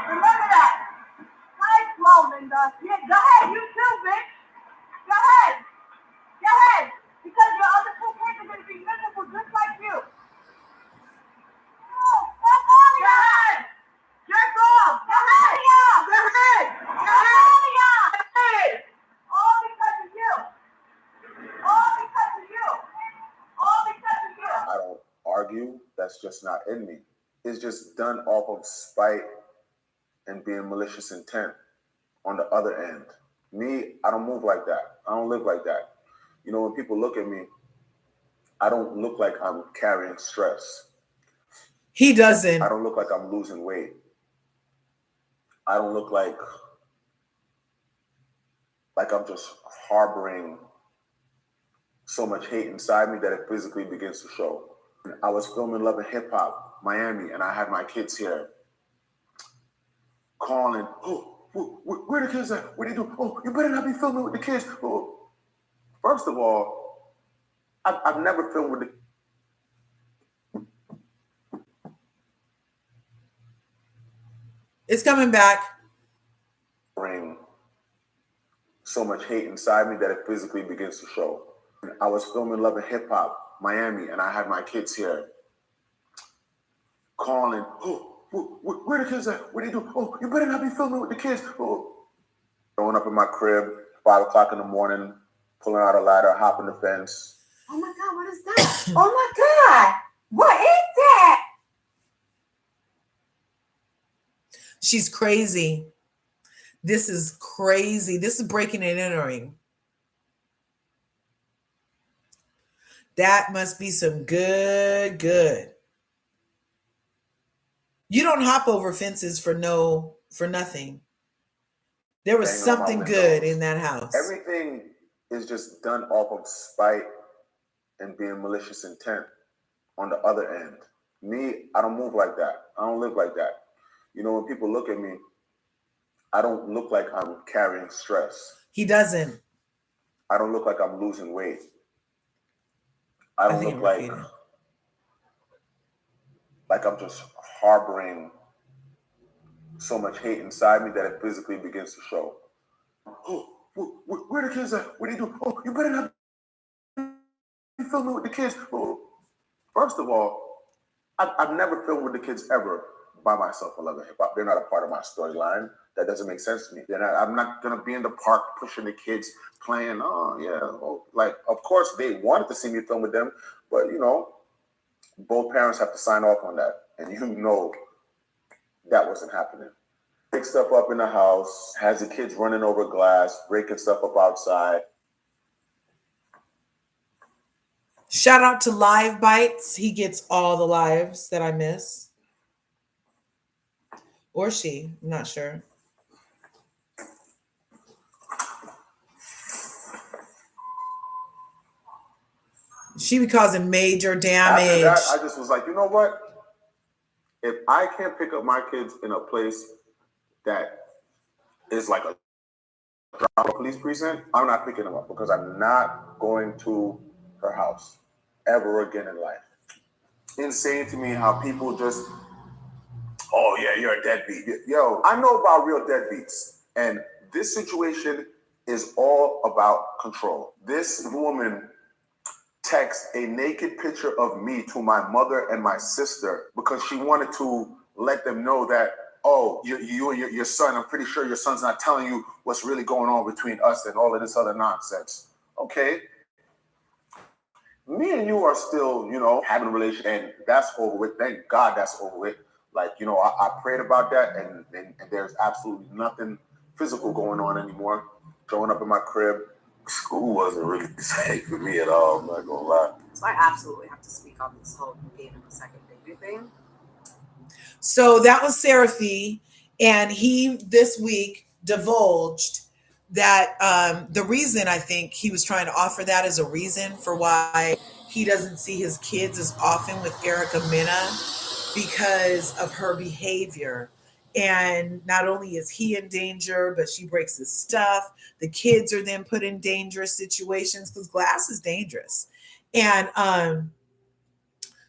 Remember that. Nice, slow, Linda. Yeah, go ahead. You too, bitch. Go ahead. Go ahead. Because your other two kids are going to be miserable just like you. No, stop calling me. Go ahead. Jerk off. Go ahead. Go ahead. Go ahead. All because of you. All because of you. All because of you. I don't argue. That's just not in me. It's just done off of spite and being malicious intent on the other end. Me, I don't move like that. I don't live like that. You know, when people look at me, I don't look like I'm carrying stress. He doesn't. I don't look like I'm losing weight. I don't look like I'm just harboring so much hate inside me that it physically begins to show. I was filming Love and Hip Hop, Miami, and I had my kids here calling, oh, where the kids at? What do you do? Oh, you better not be filming with the kids. Oh. First of all, I've never filmed with the... It's coming back. Bring so much hate inside me that it physically begins to show. I was filming Love and Hip Hop, Miami, and I had my kids here calling, oh, where the kids at? What do you do? Oh, you better not be filming with the kids. Oh. Growing up in my crib, 5 o'clock in the morning, pulling out a ladder, hopping the fence. Oh my God, what is that? Oh my God, what is that? She's crazy. This is crazy. This is breaking and entering. That must be some good. You don't hop over fences for nothing. There was something good in that house. Everything is just done off of spite and being malicious intent on the other end. Me, I don't move like that. I don't live like that. You know, when people look at me, I don't look like I'm carrying stress. He doesn't. I don't look like I'm losing weight. I don't look like I'm just harboring so much hate inside me that it physically begins to show. Oh, where the kids at? What do you do? Oh, you better not be filming with the kids. Oh. First of all, I've never filmed with the kids ever by myself for Love and Hip Hop. They're not a part of my storyline. That doesn't make sense to me. I'm not gonna be in the park pushing the kids, playing. Oh yeah, like of course they wanted to see me film with them, but you know, both parents have to sign off on that, and you know that wasn't happening. Pick stuff up in the house, has the kids running over glass, breaking stuff up outside. Shout out to Live Bites. He gets all the lives that I miss. Or she, I'm not sure. She be causing major damage. After that, I just was like, you know what? If I can't pick up my kids in a place that is like a police precinct, I'm not picking them up because I'm not going to her house ever again in life. Insane to me how people just, oh yeah, you're a deadbeat. Yo, I know about real deadbeats. And this situation is all about control. This woman text a naked picture of me to my mother and my sister because she wanted to let them know that, oh, you and your son, I'm pretty sure your son's not telling you what's really going on between us and all of this other nonsense. Okay. Me and you are still, you know, having a relationship, and that's over with. Thank God that's over with. Like, you know, I prayed about that, and there's absolutely nothing physical going on anymore. Showing up in my crib. School wasn't really safe for me at all, I'm not gonna lie. So I absolutely have to speak on this whole being a second baby thing. So that was Sarafee, and he this week divulged that the reason I think he was trying to offer that as a reason for why he doesn't see his kids as often with Erica Mena because of her behavior. And not only is he in danger, but she breaks his stuff. The kids are then put in dangerous situations because glass is dangerous. And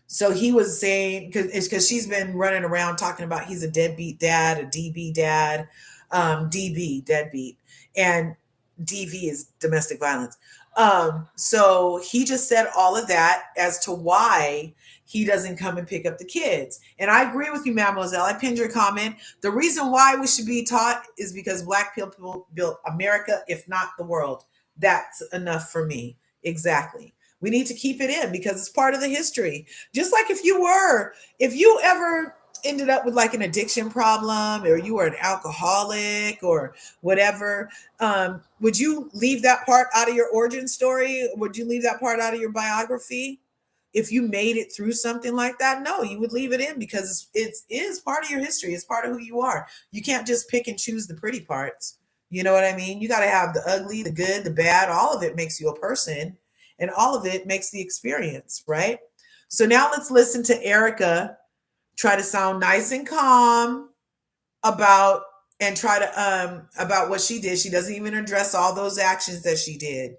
so he was saying, because she's been running around talking about he's a deadbeat dad, a DB dad, DB, deadbeat, and DV is domestic violence. So he just said all of that as to why he doesn't come and pick up the kids. And I agree with you, Mademoiselle. I pinned your comment. The reason why we should be taught is because Black people built America, if not the world. That's enough for me. Exactly. We need to keep it in because it's part of the history. Just like if you ever ended up with like an addiction problem or you were an alcoholic or whatever, would you leave that part out of your origin story? Would you leave that part out of your biography? If you made it through something like that, no, you would leave it in because it is part of your history. It's part of who you are. You can't just pick and choose the pretty parts. You know what I mean? You got to have the ugly, the good, the bad. All of it makes you a person and all of it makes the experience, right? So now let's listen to Erica try to sound nice and calm about and try to about what she did. She doesn't even address all those actions that she did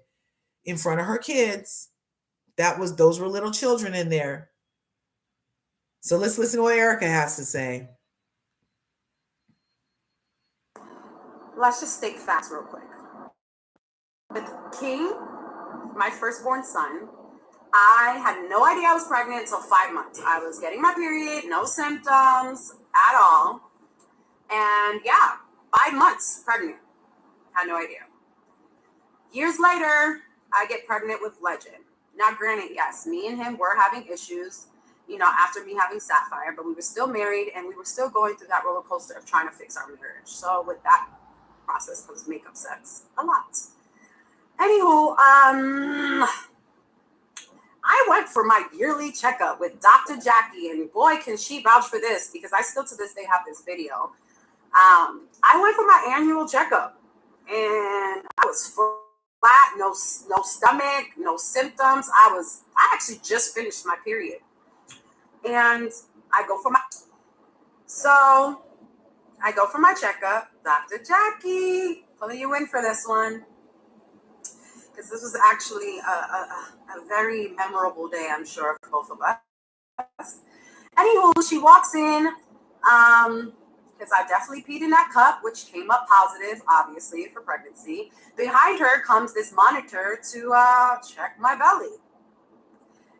in front of her kids. Those were little children in there. So let's listen to what Erica has to say. Let's just state facts real quick. With King, my firstborn son, I had no idea I was pregnant until 5 months. I was getting my period, no symptoms at all. And yeah, 5 months pregnant. Had no idea. Years later, I get pregnant with Legend. Now, granted, yes, me and him were having issues, after me having Sapphire, but we were still married and we were still going through that roller coaster of trying to fix our marriage. So with that process comes makeup sex a lot. Anywho, I went for my yearly checkup with Dr. Jackie, and boy, can she vouch for this because I still to this day have this video. I went for my annual checkup, and I was flat, no stomach, no symptoms. I actually just finished my period, and I go for my checkup. Dr. Jackie, pulling you in for this one. Because this was actually a very memorable day, I'm sure, for both of us. Anywho, she walks in, because I definitely peed in that cup, which came up positive, obviously, for pregnancy. Behind her comes this monitor to check my belly.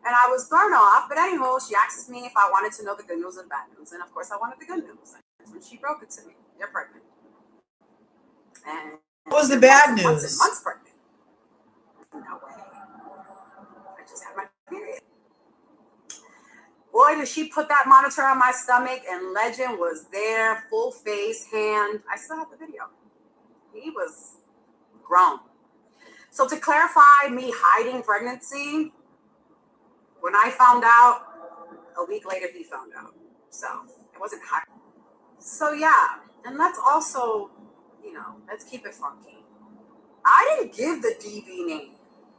And I was thrown off, but anywho, she asks me if I wanted to know the good news and bad news. And of course, I wanted the good news. And she broke it to me. You're pregnant. And What was the bad news? Months pregnant. No way. I just had my period. Boy, did she put that monitor on my stomach, and Legend was there, full face, hand. I still have the video. He was grown. So to clarify me hiding pregnancy, when I found out, a week later he found out. So it wasn't hiding. So yeah, and let's also, let's keep it funky. I didn't give the DB name.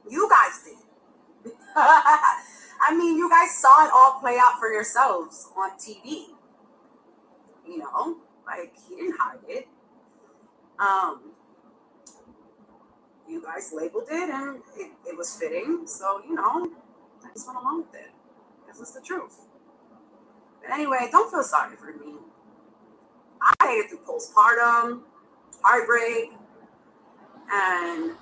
You guys did. I mean, you guys saw it all play out for yourselves on TV. He didn't hide it. You guys labeled it and it was fitting. So, I just went along with it. Because it's the truth. But anyway, don't feel sorry for me. I made it through postpartum, heartbreak, and,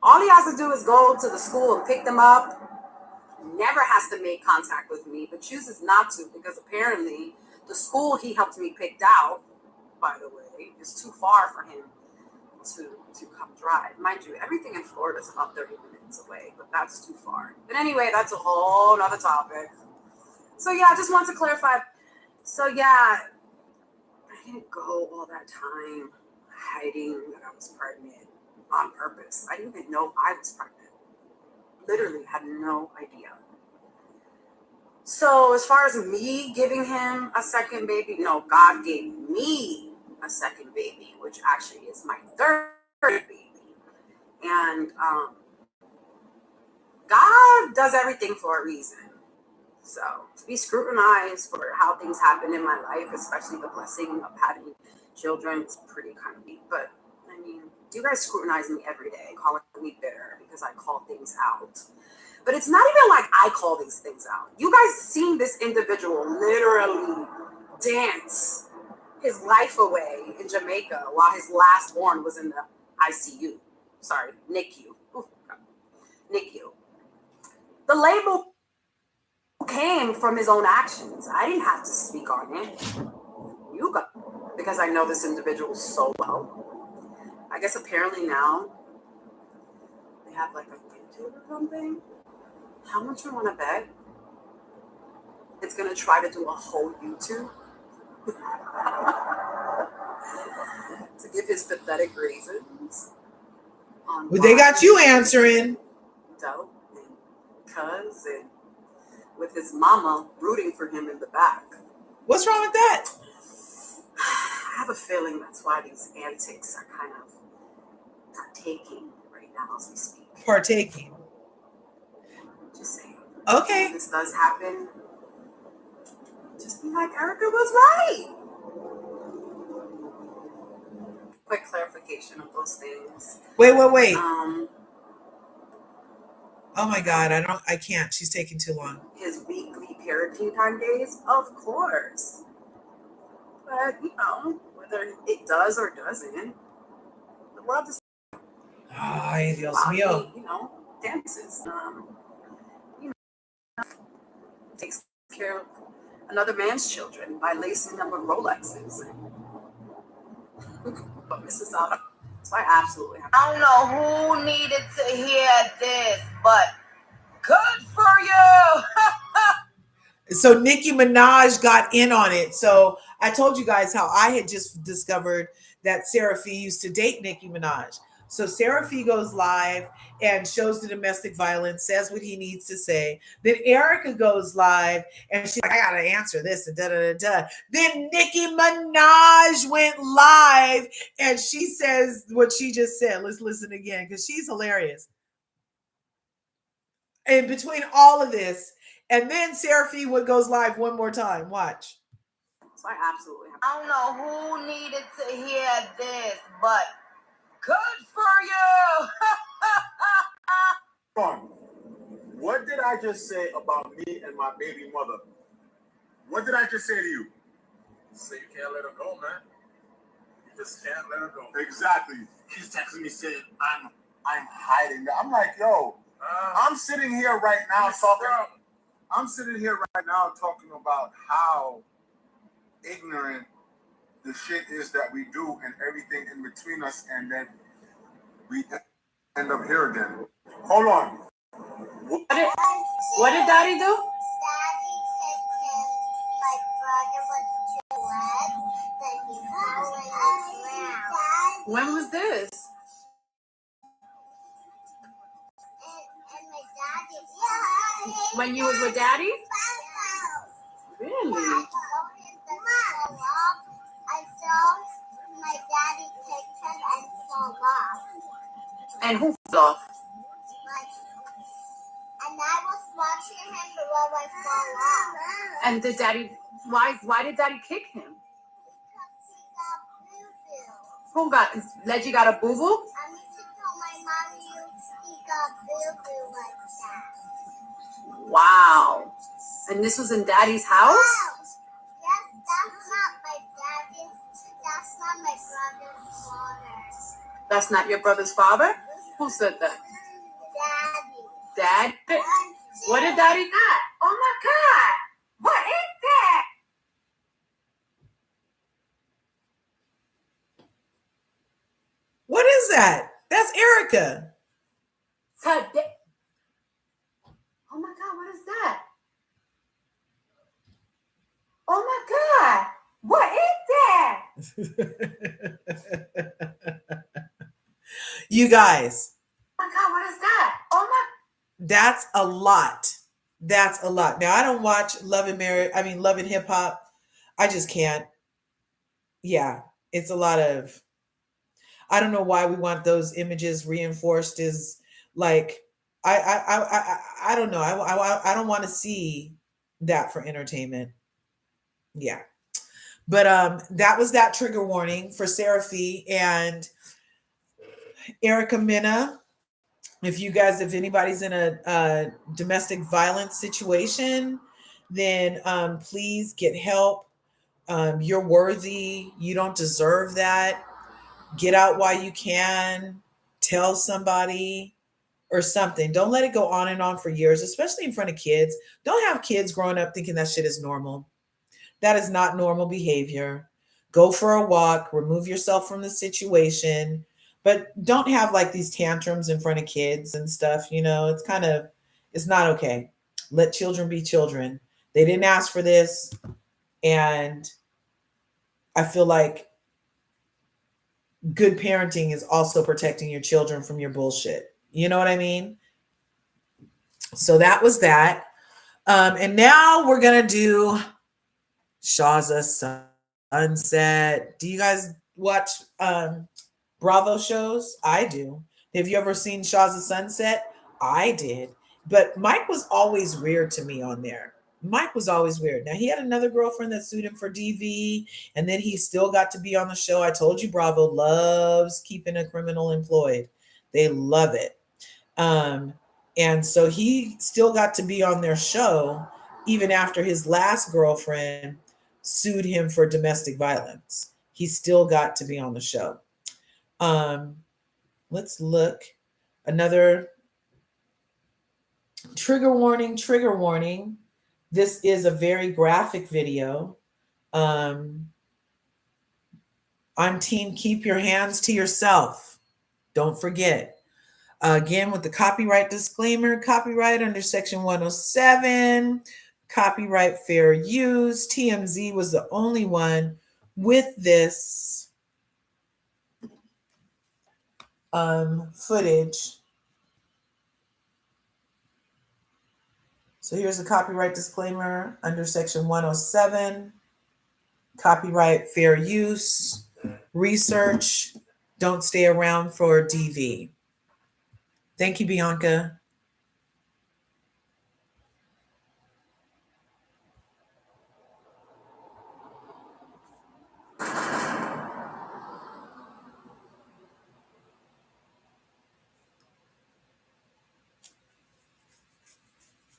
all he has to do is go to the school and pick them up. Never has to make contact with me, but chooses not to because apparently the school he helped me pick out, by the way, is too far for him to come drive. Mind you, everything in Florida is about 30 minutes away, but that's too far. But anyway, that's a whole nother topic. So yeah, I just want to clarify. So yeah, I didn't go all that time hiding that I was pregnant on purpose. I didn't even know I was pregnant. Literally had no idea. So as far as me giving him a second baby, no, God gave me a second baby, which actually is my third baby. And God does everything for a reason. So to be scrutinized for how things happen in my life, especially the blessing of having children, is pretty kind of neat. But I mean, you guys scrutinize me every day, calling me bitter because I call things out. But it's not even like I call these things out. You guys seen this individual literally dance his life away in Jamaica while his last born was in the ICU. Sorry, NICU. Ooh, NICU. The label came from his own actions. I didn't have to speak on it. You got it, because I know this individual so well. I guess apparently now they have like a YouTube or something. How much you want to bet? It's gonna try to do a whole YouTube to give his pathetic reasons. Well, they got you answering. Dope and cuz and with his mama rooting for him in the back. What's wrong with that? I have a feeling that's why these antics are kind of partaking right now as we speak. Partaking. Just saying. Okay. If this does happen, just be like, Erica was right. Quick clarification of those things. Wait. Oh my God, I can't. She's taking too long. His weekly parenting time days, of course. But, you know, whether it does or doesn't, the world is Ay, Dios while mío. he, you know, dances. You know, takes care of another man's children by lacing them with Rolexes. But Mrs. Otto, so I absolutely have. I don't know who needed to hear this, but good for you. So Nicki Minaj got in on it. So I told you guys how I had just discovered that Sarafee used to date Nicki Minaj. So Sarafee goes live and shows the domestic violence, says what he needs to say. Then Erica goes live and she's like, I gotta answer this and da da da da. Then Nicki Minaj went live and she says what she just said. Let's listen again because she's hilarious. In between all of this, and then Sarafee goes live one more time. Watch. So I absolutely have. I don't know who needed to hear this, but good for you. What did I just say about me and my baby mother? What did I just say to you? So you can't let her go, man. You just can't let her go. Exactly. She's texting me saying I'm hiding. I'm like, yo, I'm sitting here right now talking. I'm sitting here right now talking about how ignorant the shit is that we do and everything in between us, and then we end up here again. Hold on. What did Daddy do? When was this? When you was with Daddy? Really? I saw my daddy picked him and fall off. And who fell off? And I was watching him while I fall off. And did Daddy? Why did Daddy kick him? Because he got boo-boo. Who got? Leggy got a boo boo? I need to tell my mommy he got boo-boo like that. Wow. And this was in Daddy's house? Yes, that's not my daddy's. That's not my brother's father. That's not your brother's father? Who said that? Daddy. Dad? What did Daddy got? Oh my God! What is that? What is that? That's Erica. Oh my God, what is that? Oh my God! What is that? You guys, Oh my God, what is that? Oh my. that's a lot. That's a lot. Now I don't watch Love and Hip Hop. I just can't. Yeah, it's a lot of. I don't know why we want those images reinforced as like I don't know. I don't want to see that for entertainment. Yeah. But that was that trigger warning for Sarafee and Erica Mena. If anybody's in a domestic violence situation, then please get help. You're worthy. You don't deserve that. Get out while you can. Tell somebody or something. Don't let it go on and on for years, especially in front of kids. Don't have kids growing up thinking that shit is normal. That is not normal behavior. Go for a walk, remove yourself from the situation, but don't have like these tantrums in front of kids and stuff. It's not okay. Let children be children. They didn't ask for this. And I feel like good parenting is also protecting your children from your bullshit. You know what I mean? So that was that. And now we're going to do Shahs Sunset. Do you guys watch Bravo shows? I do. Have you ever seen Shahs Sunset? I did. But Mike was always weird to me on there. Mike was always weird. Now, he had another girlfriend that sued him for DV, and then he still got to be on the show. I told you, Bravo loves keeping a criminal employed. They love it. And so he still got to be on their show even after his last girlfriend sued him for domestic violence. He still got to be on the show. Let's look. Another trigger warning. This is a very graphic video. I'm team keep your hands to yourself. Don't forget. Again, with the copyright disclaimer, copyright under Section 107, copyright fair use. TMZ was the only one with this footage. So here's the copyright disclaimer under Section 107, copyright fair use, research, don't stay around for DV. Thank you, Bianca.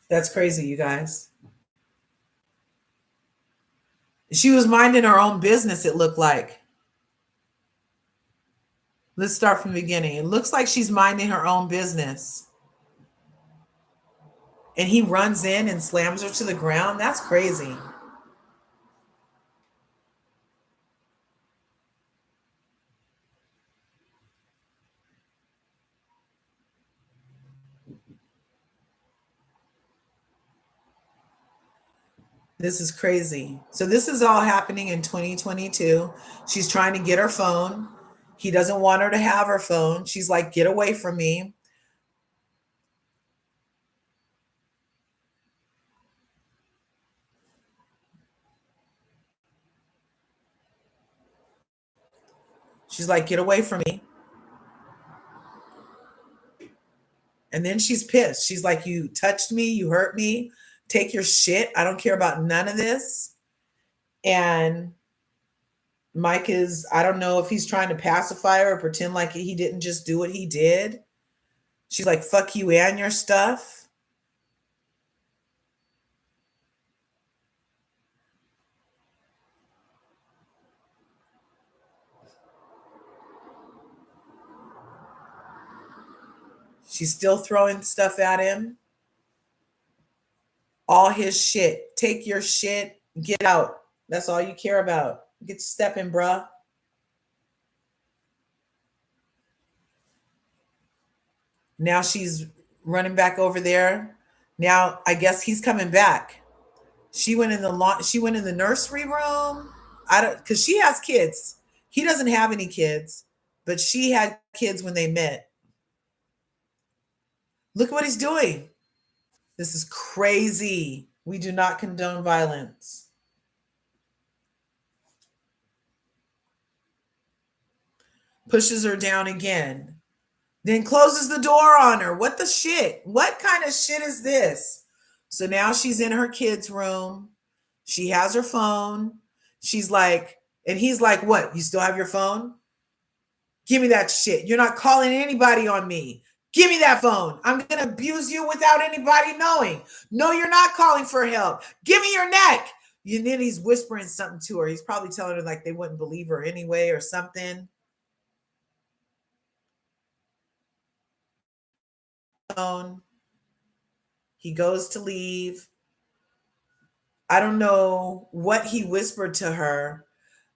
That's crazy, you guys. She was minding her own business, it looked like. Let's start from the beginning. It looks like she's minding her own business. And he runs in and slams her to the ground. That's crazy. This is crazy. So this is all happening in 2022. She's trying to get her phone. He doesn't want her to have her phone. She's like, get away from me. She's like, get away from me. And then she's pissed. She's like, you touched me, you hurt me, take your shit. I don't care about none of this. And Mike is, I don't know if he's trying to pacify her or pretend like he didn't just do what he did. She's like, fuck you and your stuff. She's still throwing stuff at him. All his shit. Take your shit. Get out. That's all you care about. Get stepping, bruh. Now she's running back over there. Now I guess he's coming back. She went in the nursery room. Because she has kids. He doesn't have any kids, but she had kids when they met. Look what he's doing. This is crazy. We do not condone violence. Pushes her down again. then closes the door on her. What the shit? What kind of shit is this? So now she's in her kid's room. She has her phone. She's like, and he's like, what? You still have your phone? Give me that shit. You're not calling anybody on me. Give me that phone. I'm going to abuse you without anybody knowing. No, you're not calling for help. Give me your neck. And then he's whispering something to her. He's probably telling her like they wouldn't believe her anyway or something. He goes to leave. I don't know what he whispered to her,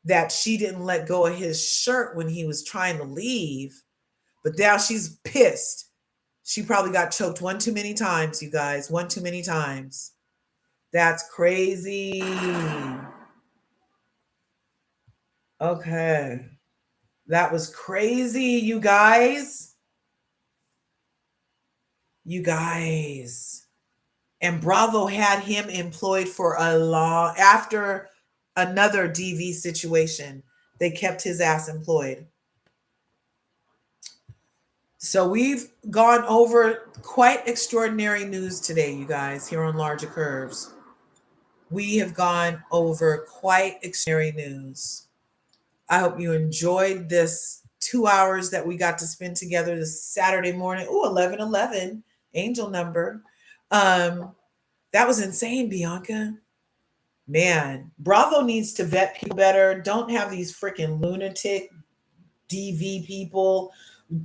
that she didn't let go of his shirt when he was trying to leave. But now she's pissed. She probably got choked one too many times, you guys. One too many times. That's crazy. Okay. That was crazy, you guys. You guys. And Bravo had him employed for a long, after another DV situation, they kept his ass employed. So we've gone over quite extraordinary news today, you guys, here on LRGA Curves. We have gone over quite extraordinary news. I hope you enjoyed this 2 hours that we got to spend together this Saturday morning. Ooh, 1111, angel number. That was insane, Bianca. Man, Bravo needs to vet people better. Don't have these freaking lunatic DV people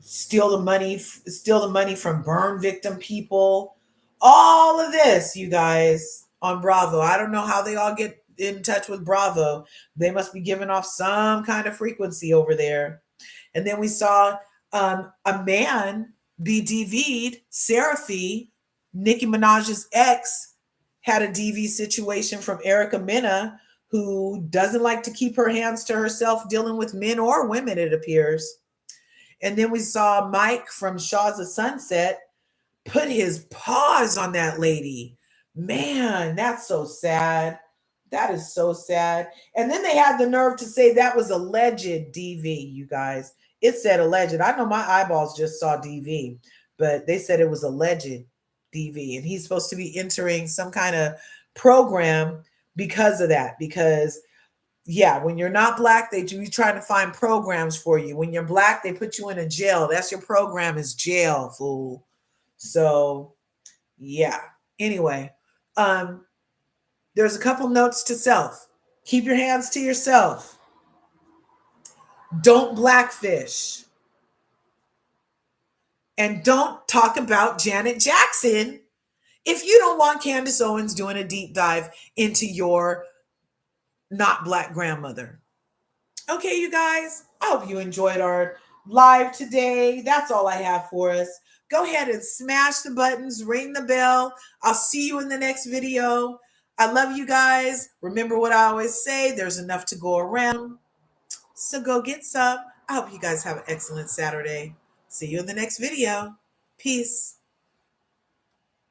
steal the money from burn victim people. All of this, you guys, on Bravo. I don't know how they all get in touch with Bravo. They must be giving off some kind of frequency over there. And then we saw a man be DV'd. Sarafee, Nicki Minaj's ex, had a DV situation from Mena, who doesn't like to keep her hands to herself dealing with men or women, it appears. And then we saw Mike from Shahs of Sunset put his paws on that lady. Man, that's so sad. That is so sad. And then they had the nerve to say that was alleged DV, you guys. It said alleged. I know my eyeballs just saw DV, but they said it was alleged DV. And he's supposed to be entering some kind of program because of that. Because, yeah, when you're not Black, they do trying to find programs for you. When you're Black, they put you in a jail. That's your program, is jail, fool. So, yeah. Anyway, there's a couple notes to self. Keep your hands to yourself. Don't blackfish. And don't talk about Janet Jackson if you don't want Candace Owens doing a deep dive into your not Black grandmother. Okay, you guys, I hope you enjoyed our live today. That's all I have for us. Go ahead and smash the buttons, ring the bell. I'll see you in the next video. I love you guys. Remember what I always say, there's enough to go around. So go get some. I hope you guys have an excellent Saturday. See you in the next video. Peace.